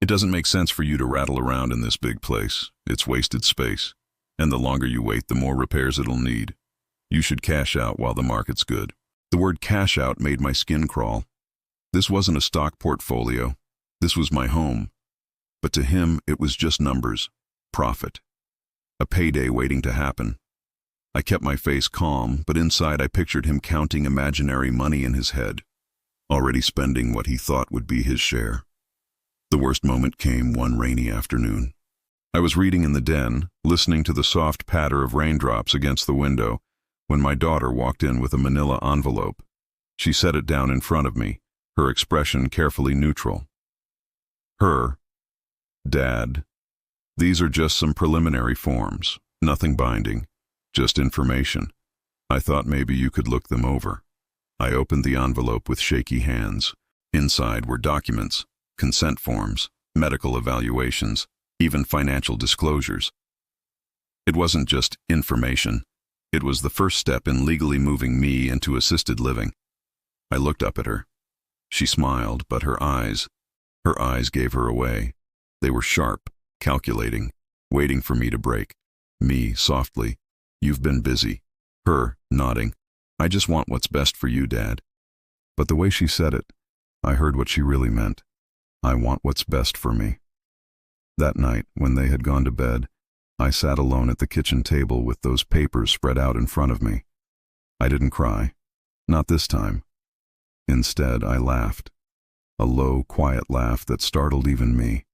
"It doesn't make sense for you to rattle around in this big place. It's wasted space. And the longer you wait, the more repairs it'll need. You should cash out while the market's good." The word cash out made my skin crawl. This wasn't a stock portfolio. This was my home. But to him, it was just numbers. Profit. A payday waiting to happen. I kept my face calm, but inside I pictured him counting imaginary money in his head, already spending what he thought would be his share. The worst moment came one rainy afternoon. I was reading in the den, listening to the soft patter of raindrops against the window, when my daughter walked in with a manila envelope. She set it down in front of me, her expression carefully neutral. "Dad, these are just some preliminary forms, nothing binding, just information. I thought maybe you could look them over." I opened the envelope with shaky hands. Inside were documents, consent forms, medical evaluations, even financial disclosures. It wasn't just information. It was the first step in legally moving me into assisted living. I looked up at her. She smiled, but her eyes gave her away. They were sharp, calculating, waiting for me to break. Me, softly, "You've been busy." Her, nodding, "I just want what's best for you, Dad." But the way she said it, I heard what she really meant. I want what's best for me. That night, when they had gone to bed, I sat alone at the kitchen table with those papers spread out in front of me. I didn't cry. Not this time. Instead, I laughed. A low, quiet laugh that startled even me.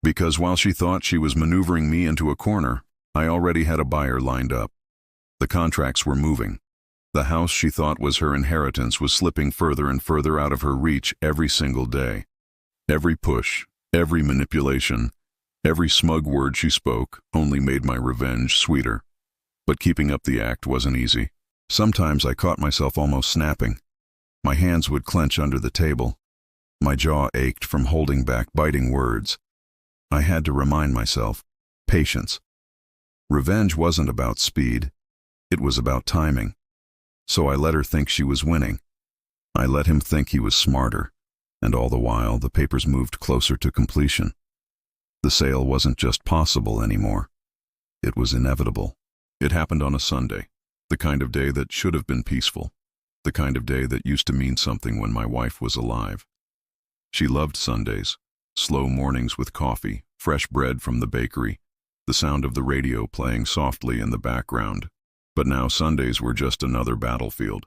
Because while she thought she was maneuvering me into a corner, I already had a buyer lined up. The contracts were moving. The house she thought was her inheritance was slipping further and further out of her reach every single day. Every push, every manipulation, every smug word she spoke only made my revenge sweeter. But keeping up the act wasn't easy. Sometimes I caught myself almost snapping. My hands would clench under the table. My jaw ached from holding back biting words. I had to remind myself, patience. Revenge wasn't about speed. It was about timing. So I let her think she was winning. I let him think he was smarter. And all the while, the papers moved closer to completion. The sale wasn't just possible anymore. It was inevitable. It happened on a Sunday, the kind of day that should have been peaceful, the kind of day that used to mean something when my wife was alive. She loved Sundays, slow mornings with coffee, fresh bread from the bakery, the sound of the radio playing softly in the background. But now Sundays were just another battlefield.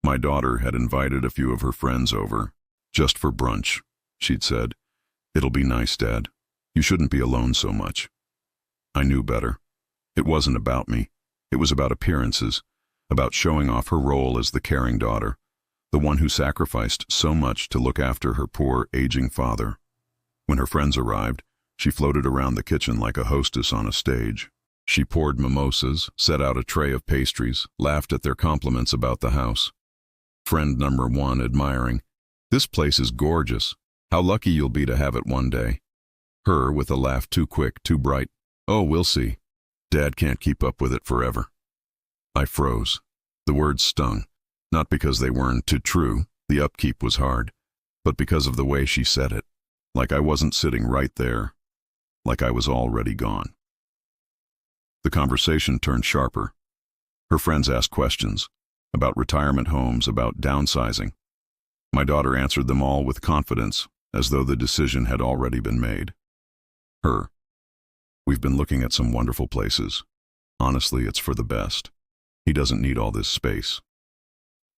My daughter had invited a few of her friends over, just for brunch. She'd said, "It'll be nice, Dad. You shouldn't be alone so much." I knew better. It wasn't about me. It was about appearances, about showing off her role as the caring daughter, the one who sacrificed so much to look after her poor, aging father. When her friends arrived, she floated around the kitchen like a hostess on a stage. She poured mimosas, set out a tray of pastries, laughed at their compliments about the house. Friend number one admiring, "This place is gorgeous. How lucky you'll be to have it one day." Her with a laugh too quick, too bright, "Oh, we'll see. Dad can't keep up with it forever." I froze. The words stung, not because they weren't too true, the upkeep was hard, but because of the way she said it, like I wasn't sitting right there, like I was already gone. The conversation turned sharper. Her friends asked questions about retirement homes, about downsizing. My daughter answered them all with confidence, as though the decision had already been made. Her, "We've been looking at some wonderful places. Honestly, it's for the best. He doesn't need all this space."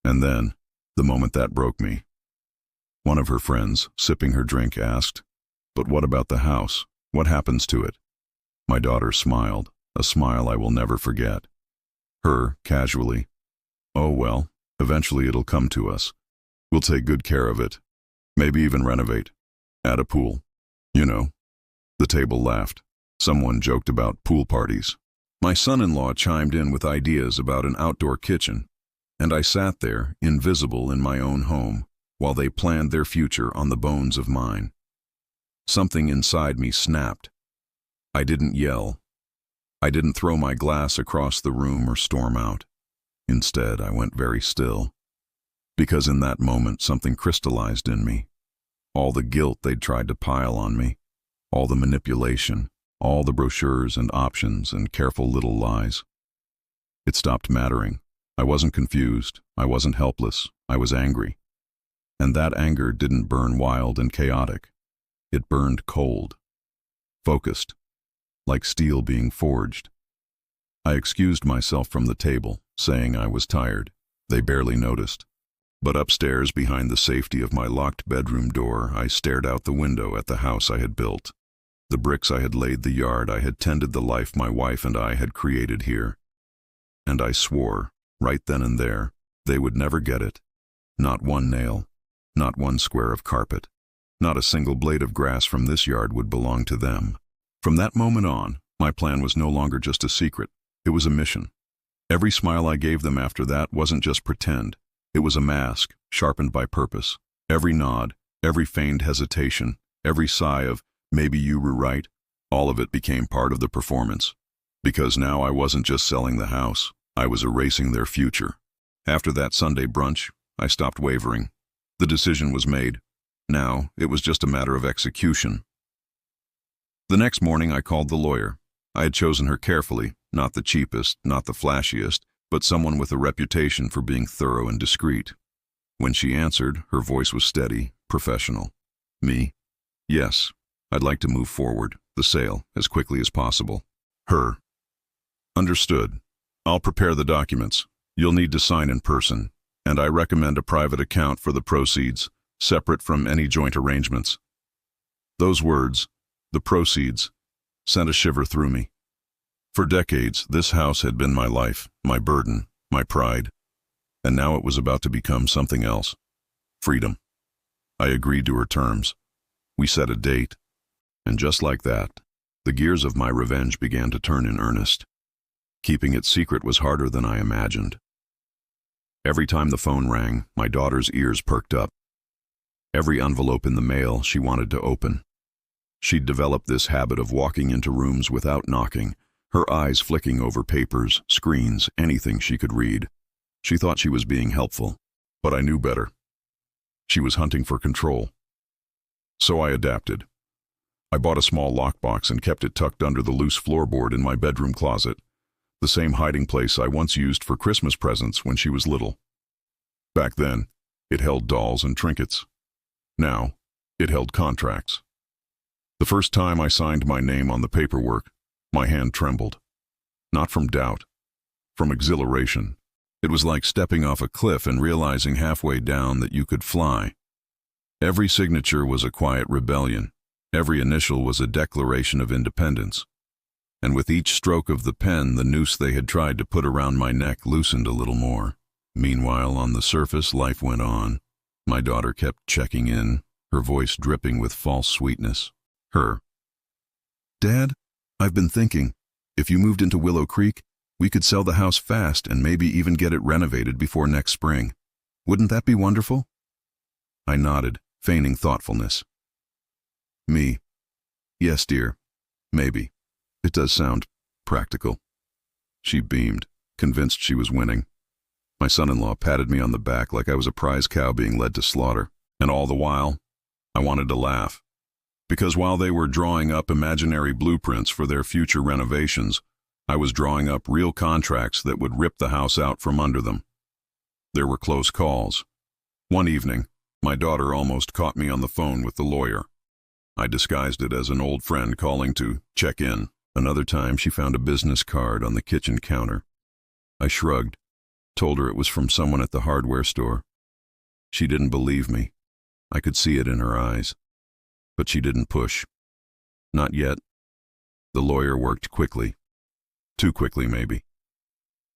And then, the moment that broke me, one of her friends, sipping her drink, asked, "But what about the house? What happens to it?" My daughter smiled, a smile I will never forget. Her, casually, "Oh well, eventually it'll come to us. We'll take good care of it. Maybe even renovate. Add a pool. You know." The table laughed. Someone joked about pool parties. My son-in-law chimed in with ideas about an outdoor kitchen, and I sat there, invisible in my own home, while they planned their future on the bones of mine. Something inside me snapped. I didn't yell. I didn't throw my glass across the room or storm out. Instead, I went very still. Because in that moment, something crystallized in me. All the guilt they'd tried to pile on me, all the manipulation, all the brochures and options and careful little lies. It stopped mattering. I wasn't confused. I wasn't helpless. I was angry. And that anger didn't burn wild and chaotic. It burned cold, focused, like steel being forged. I excused myself from the table, saying I was tired. They barely noticed. But upstairs, behind the safety of my locked bedroom door, I stared out the window at the house I had built. The bricks I had laid, the yard I had tended, the life my wife and I had created here. And I swore, right then and there, they would never get it. Not one nail, not one square of carpet, not a single blade of grass from this yard would belong to them. From that moment on, my plan was no longer just a secret. It was a mission. Every smile I gave them after that wasn't just pretend. It was a mask, sharpened by purpose. Every nod, every feigned hesitation, every sigh of, "Maybe you were right," all of it became part of the performance. Because now I wasn't just selling the house, I was erasing their future. After that Sunday brunch, I stopped wavering. The decision was made. Now, it was just a matter of execution. The next morning I called the lawyer. I had chosen her carefully, not the cheapest, not the flashiest, but someone with a reputation for being thorough and discreet. When she answered, her voice was steady, professional. Me? Yes. I'd like to move forward, the sale, as quickly as possible. Her. Understood. I'll prepare the documents. You'll need to sign in person, and I recommend a private account for the proceeds, separate from any joint arrangements. Those words, the proceeds, sent a shiver through me. For decades, this house had been my life, my burden, my pride, and now it was about to become something else. Freedom. I agreed to her terms. We set a date, and just like that, the gears of my revenge began to turn in earnest. Keeping it secret was harder than I imagined. Every time the phone rang, my daughter's ears perked up. Every envelope in the mail she wanted to open. She'd developed this habit of walking into rooms without knocking, her eyes flicking over papers, screens, anything she could read. She thought she was being helpful, but I knew better. She was hunting for control. So I adapted. I bought a small lockbox and kept it tucked under the loose floorboard in my bedroom closet, the same hiding place I once used for Christmas presents when she was little. Back then, it held dolls and trinkets. Now, it held contracts. The first time I signed my name on the paperwork, my hand trembled. Not from doubt, from exhilaration. It was like stepping off a cliff and realizing halfway down that you could fly. Every signature was a quiet rebellion. Every initial was a declaration of independence. And with each stroke of the pen, the noose they had tried to put around my neck loosened a little more. Meanwhile, on the surface, life went on. My daughter kept checking in, her voice dripping with false sweetness. Her. Dad, I've been thinking, if you moved into Willow Creek, we could sell the house fast and maybe even get it renovated before next spring. Wouldn't that be wonderful? I nodded, feigning thoughtfulness. Me. Yes, dear. Maybe. It does sound practical. She beamed, convinced she was winning. My son-in-law patted me on the back like I was a prize cow being led to slaughter, and all the while, I wanted to laugh. Because while they were drawing up imaginary blueprints for their future renovations, I was drawing up real contracts that would rip the house out from under them. There were close calls. One evening, my daughter almost caught me on the phone with the lawyer. I disguised it as an old friend calling to check in. Another time, she found a business card on the kitchen counter. I shrugged, told her it was from someone at the hardware store. She didn't believe me. I could see it in her eyes. But she didn't push. Not yet. The lawyer worked quickly. Too quickly, maybe.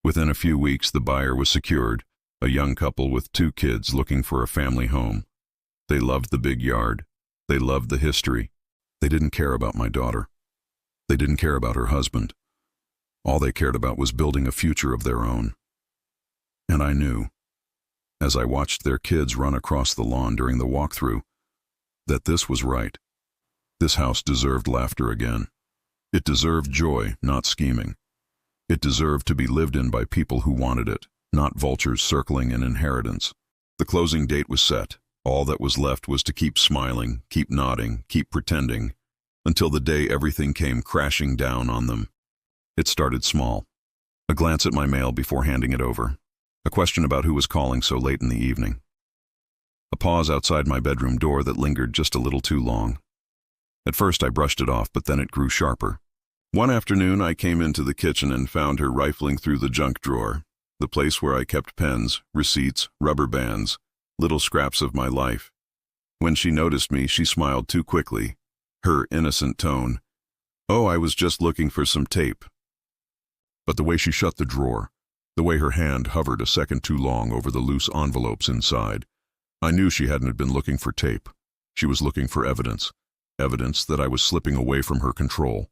Within a few weeks, the buyer was secured, a young couple with 2 kids looking for a family home. They loved the big yard. They loved the history. They didn't care about my daughter. They didn't care about her husband. All they cared about was building a future of their own. And I knew, as I watched their kids run across the lawn during the walkthrough, that this was right. This house deserved laughter again. It deserved joy, not scheming. It deserved to be lived in by people who wanted it, not vultures circling an inheritance. The closing date was set. All that was left was to keep smiling, keep nodding, keep pretending, until the day everything came crashing down on them. It started small. A glance at my mail before handing it over. A question about who was calling so late in the evening. A pause outside my bedroom door that lingered just a little too long. At first I brushed it off, but then it grew sharper. One afternoon I came into the kitchen and found her rifling through the junk drawer, the place where I kept pens, receipts, rubber bands, little scraps of my life. When she noticed me, she smiled too quickly, her innocent tone. Oh, I was just looking for some tape. But the way she shut the drawer, the way her hand hovered a second too long over the loose envelopes inside, I knew she hadn't been looking for tape. She was looking for evidence, evidence that I was slipping away from her control.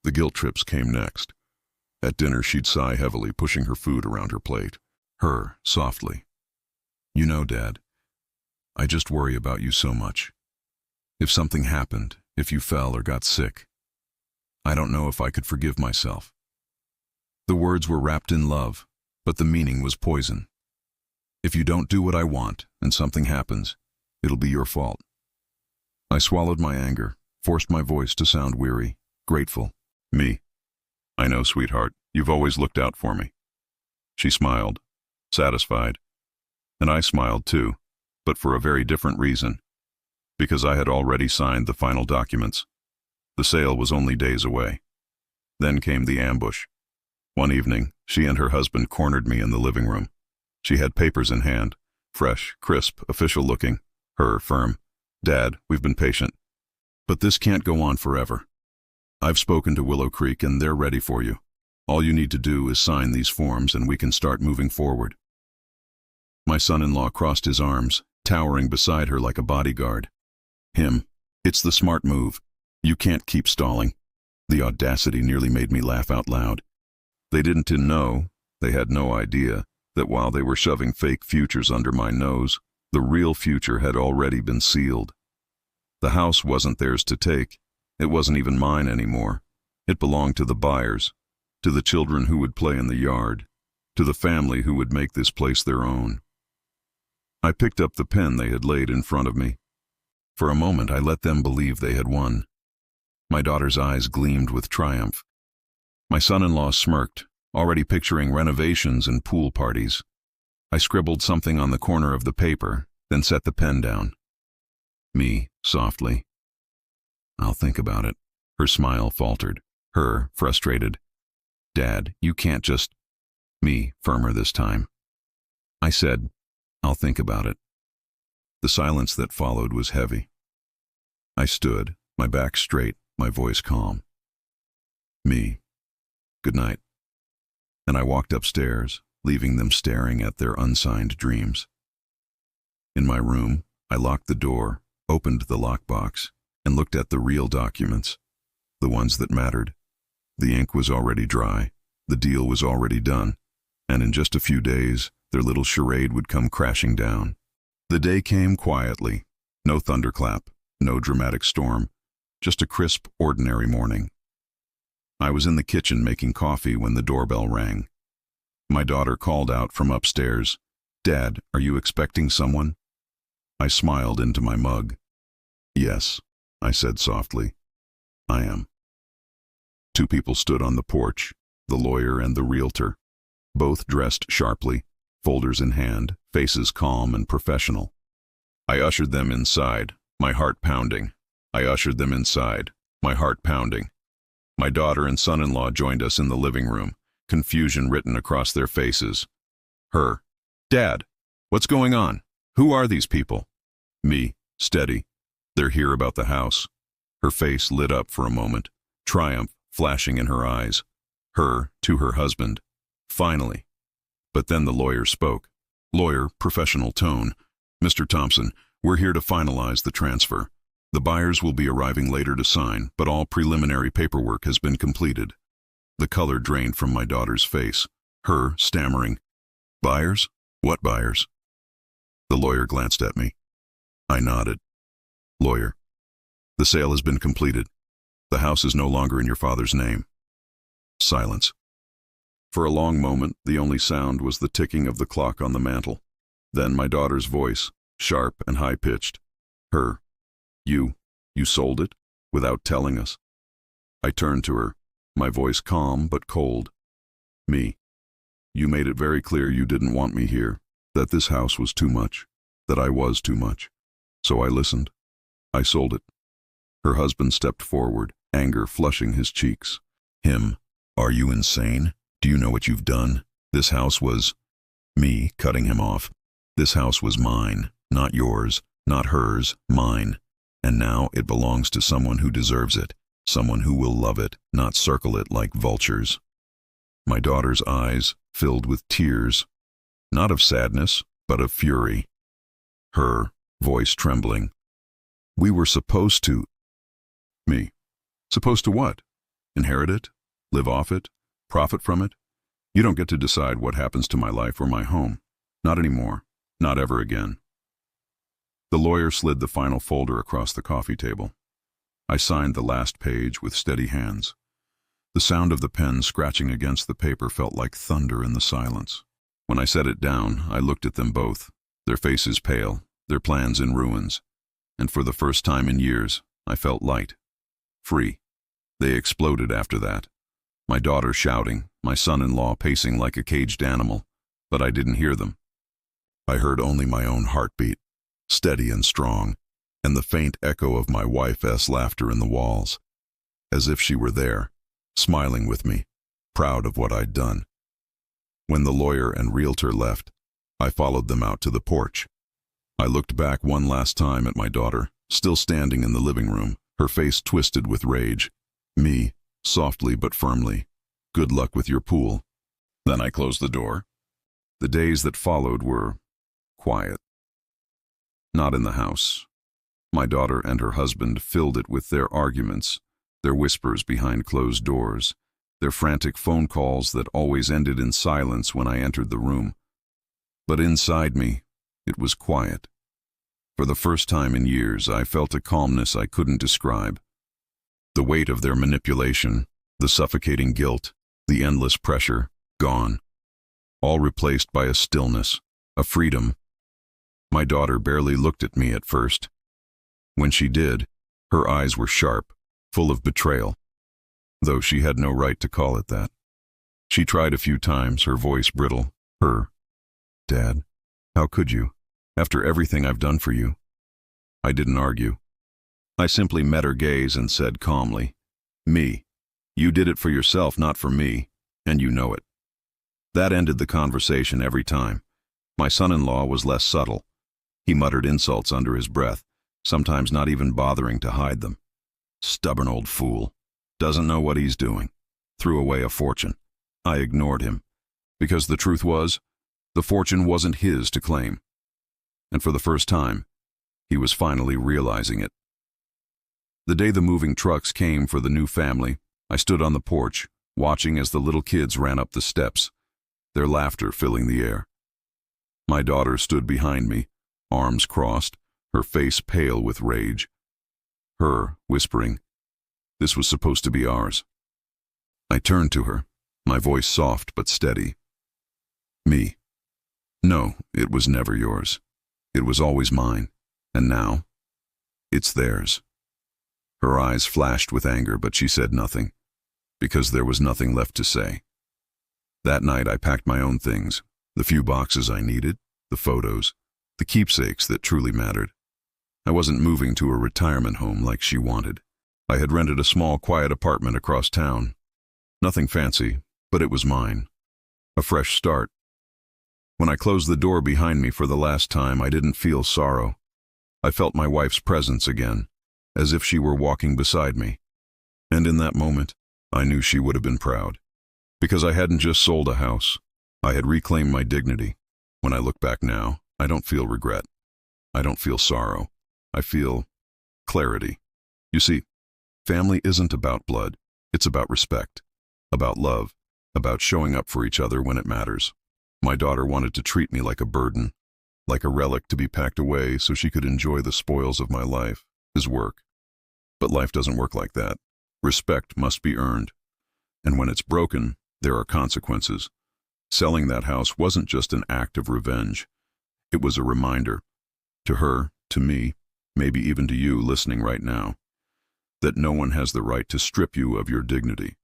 The guilt trips came next. At dinner, she'd sigh heavily, pushing her food around her plate. Her, softly. You know, Dad, I just worry about you so much. If something happened, if you fell or got sick, I don't know if I could forgive myself. The words were wrapped in love, but the meaning was poison. If you don't do what I want and something happens, it'll be your fault. I swallowed my anger, forced my voice to sound weary, grateful. Me. I know, sweetheart, you've always looked out for me. She smiled, satisfied. And I smiled too, but for a very different reason. Because I had already signed the final documents. The sale was only days away. Then came the ambush. One evening, she and her husband cornered me in the living room. She had papers in hand, fresh, crisp, official looking. Her firm. "Dad, we've been patient. But this can't go on forever. I've spoken to Willow Creek and they're ready for you. All you need to do is sign these forms and we can start moving forward." My son-in-law crossed his arms, towering beside her like a bodyguard. "Him. It's the smart move. You can't keep stalling." The audacity nearly made me laugh out loud. They didn't know, they had no idea, that while they were shoving fake futures under my nose, the real future had already been sealed. The house wasn't theirs to take. It wasn't even mine anymore. It belonged to the buyers, to the children who would play in the yard, to the family who would make this place their own. I picked up the pen they had laid in front of me. For a moment I let them believe they had won. My daughter's eyes gleamed with triumph. My son-in-law smirked, already picturing renovations and pool parties. I scribbled something on the corner of the paper, then set the pen down. Me, softly. "I'll think about it." Her smile faltered. Her, frustrated. "Dad, you can't just—" Me, firmer this time. I said, "I'll think about it." The silence that followed was heavy. I stood, my back straight, my voice calm. "Me. Good night." And I walked upstairs, leaving them staring at their unsigned dreams. In my room, I locked the door, opened the lockbox, and looked at the real documents, the ones that mattered. The ink was already dry, the deal was already done, and in just a few days, their little charade would come crashing down. The day came quietly, no thunderclap, no dramatic storm, just a crisp, ordinary morning. I was in the kitchen making coffee when the doorbell rang. My daughter called out from upstairs, "Dad, are you expecting someone?" I smiled into my mug. "Yes," I said softly. "I am." Two people stood on the porch, the lawyer and the realtor, both dressed sharply, folders in hand, faces calm and professional. I ushered them inside, my heart pounding. I ushered them inside, my heart pounding. My daughter and son-in-law joined us in the living room, confusion written across their faces. Her, "Dad, what's going on? Who are these people?" Me, steady. "They're here about the house." Her face lit up for a moment, triumph flashing in her eyes. Her, to her husband, "Finally." But then the lawyer spoke. Lawyer, professional tone. "Mr. Thompson, we're here to finalize the transfer. The buyers will be arriving later to sign, but all preliminary paperwork has been completed." The color drained from my daughter's face. Her, stammering, "Buyers? What buyers?" The lawyer glanced at me. I nodded. Lawyer, "The sale has been completed. The house is no longer in your father's name." Silence. For a long moment, the only sound was the ticking of the clock on the mantel. Then my daughter's voice, sharp and high-pitched. Her, You sold it? Without telling us?" I turned to her, my voice calm but cold. Me, "You made it very clear you didn't want me here, that this house was too much, that I was too much. So I listened. I sold it." Her husband stepped forward, anger flushing his cheeks. Him, "Are you insane? Do you know what you've done? This house was—" Me, cutting him off. "This house was mine, not yours, not hers, mine. And now it belongs to someone who deserves it, someone who will love it, not circle it like vultures." My daughter's eyes filled with tears, not of sadness, but of fury. Her, voice trembling, "We were supposed to—" Me, "Supposed to what? Inherit it? Live off it? Profit from it? You don't get to decide what happens to my life or my home. Not anymore. Not ever again." The lawyer slid the final folder across the coffee table. I signed the last page with steady hands. The sound of the pen scratching against the paper felt like thunder in the silence. When I set it down, I looked at them both, their faces pale, their plans in ruins. And for the first time in years, I felt light, free. They exploded after that. My daughter shouting, my son-in-law pacing like a caged animal, but I didn't hear them. I heard only my own heartbeat, steady and strong, and the faint echo of my wife's laughter in the walls, as if she were there, smiling with me, proud of what I'd done. When the lawyer and realtor left, I followed them out to the porch. I looked back one last time at my daughter, still standing in the living room, her face twisted with rage. Me, softly but firmly, "Good luck with your pool." Then I closed the door. The days that followed were quiet. Not in the house. My daughter and her husband filled it with their arguments, their whispers behind closed doors, their frantic phone calls that always ended in silence when I entered the room. But inside me, it was quiet. For the first time in years, I felt a calmness I couldn't describe. The weight of their manipulation, the suffocating guilt, the endless pressure, gone. All replaced by a stillness, a freedom. My daughter barely looked at me at first. When she did, her eyes were sharp, full of betrayal, though she had no right to call it that. She tried a few times, her voice brittle. "Dad, how could you? After everything I've done for you." I didn't argue. I simply met her gaze and said calmly, "Me. You did it for yourself, not for me, and you know it." That ended the conversation every time. My son-in-law was less subtle. He muttered insults under his breath, sometimes not even bothering to hide them. Stubborn old fool. Doesn't know what he's doing. Threw away a fortune. I ignored him, because the truth was, the fortune wasn't his to claim. And for the first time, he was finally realizing it. The day the moving trucks came for the new family, I stood on the porch, watching as the little kids ran up the steps, their laughter filling the air. My daughter stood behind me, arms crossed, her face pale with rage. Her whispering, "This was supposed to be ours." I turned to her, my voice soft but steady. "Me. No, it was never yours. It was always mine, and now, it's theirs." Her eyes flashed with anger, but she said nothing, because there was nothing left to say. That night I packed my own things, the few boxes I needed, the photos, the keepsakes that truly mattered. I wasn't moving to a retirement home like she wanted. I had rented a small, quiet apartment across town. Nothing fancy, but it was mine. A fresh start. When I closed the door behind me for the last time, I didn't feel sorrow. I felt my wife's presence again, as if she were walking beside me. And in that moment, I knew she would have been proud. Because I hadn't just sold a house. I had reclaimed my dignity. When I look back now, I don't feel regret. I don't feel sorrow. I feel clarity. You see, family isn't about blood. It's about respect, about love, about showing up for each other when it matters. My daughter wanted to treat me like a burden, like a relic to be packed away so she could enjoy the spoils of my life, his work. But life doesn't work like that. Respect must be earned. And when it's broken, there are consequences. Selling that house wasn't just an act of revenge. It was a reminder, to her, to me, maybe even to you listening right now, that no one has the right to strip you of your dignity.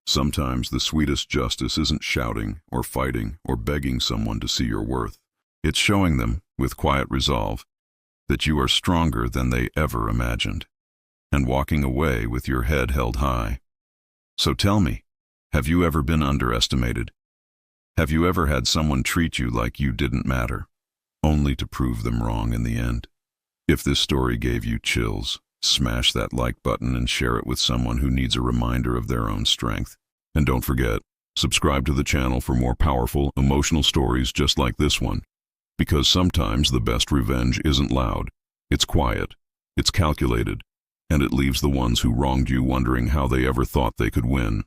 Sometimes the sweetest justice isn't shouting or fighting or begging someone to see your worth. It's showing them, with quiet resolve, that you are stronger than they ever imagined, and walking away with your head held high. So tell me, have you ever been underestimated? Have you ever had someone treat you like you didn't matter, only to prove them wrong in the end? If this story gave you chills, smash that like button and share it with someone who needs a reminder of their own strength. And don't forget, subscribe to the channel for more powerful, emotional stories just like this one. Because sometimes the best revenge isn't loud, it's quiet, it's calculated, and it leaves the ones who wronged you wondering how they ever thought they could win.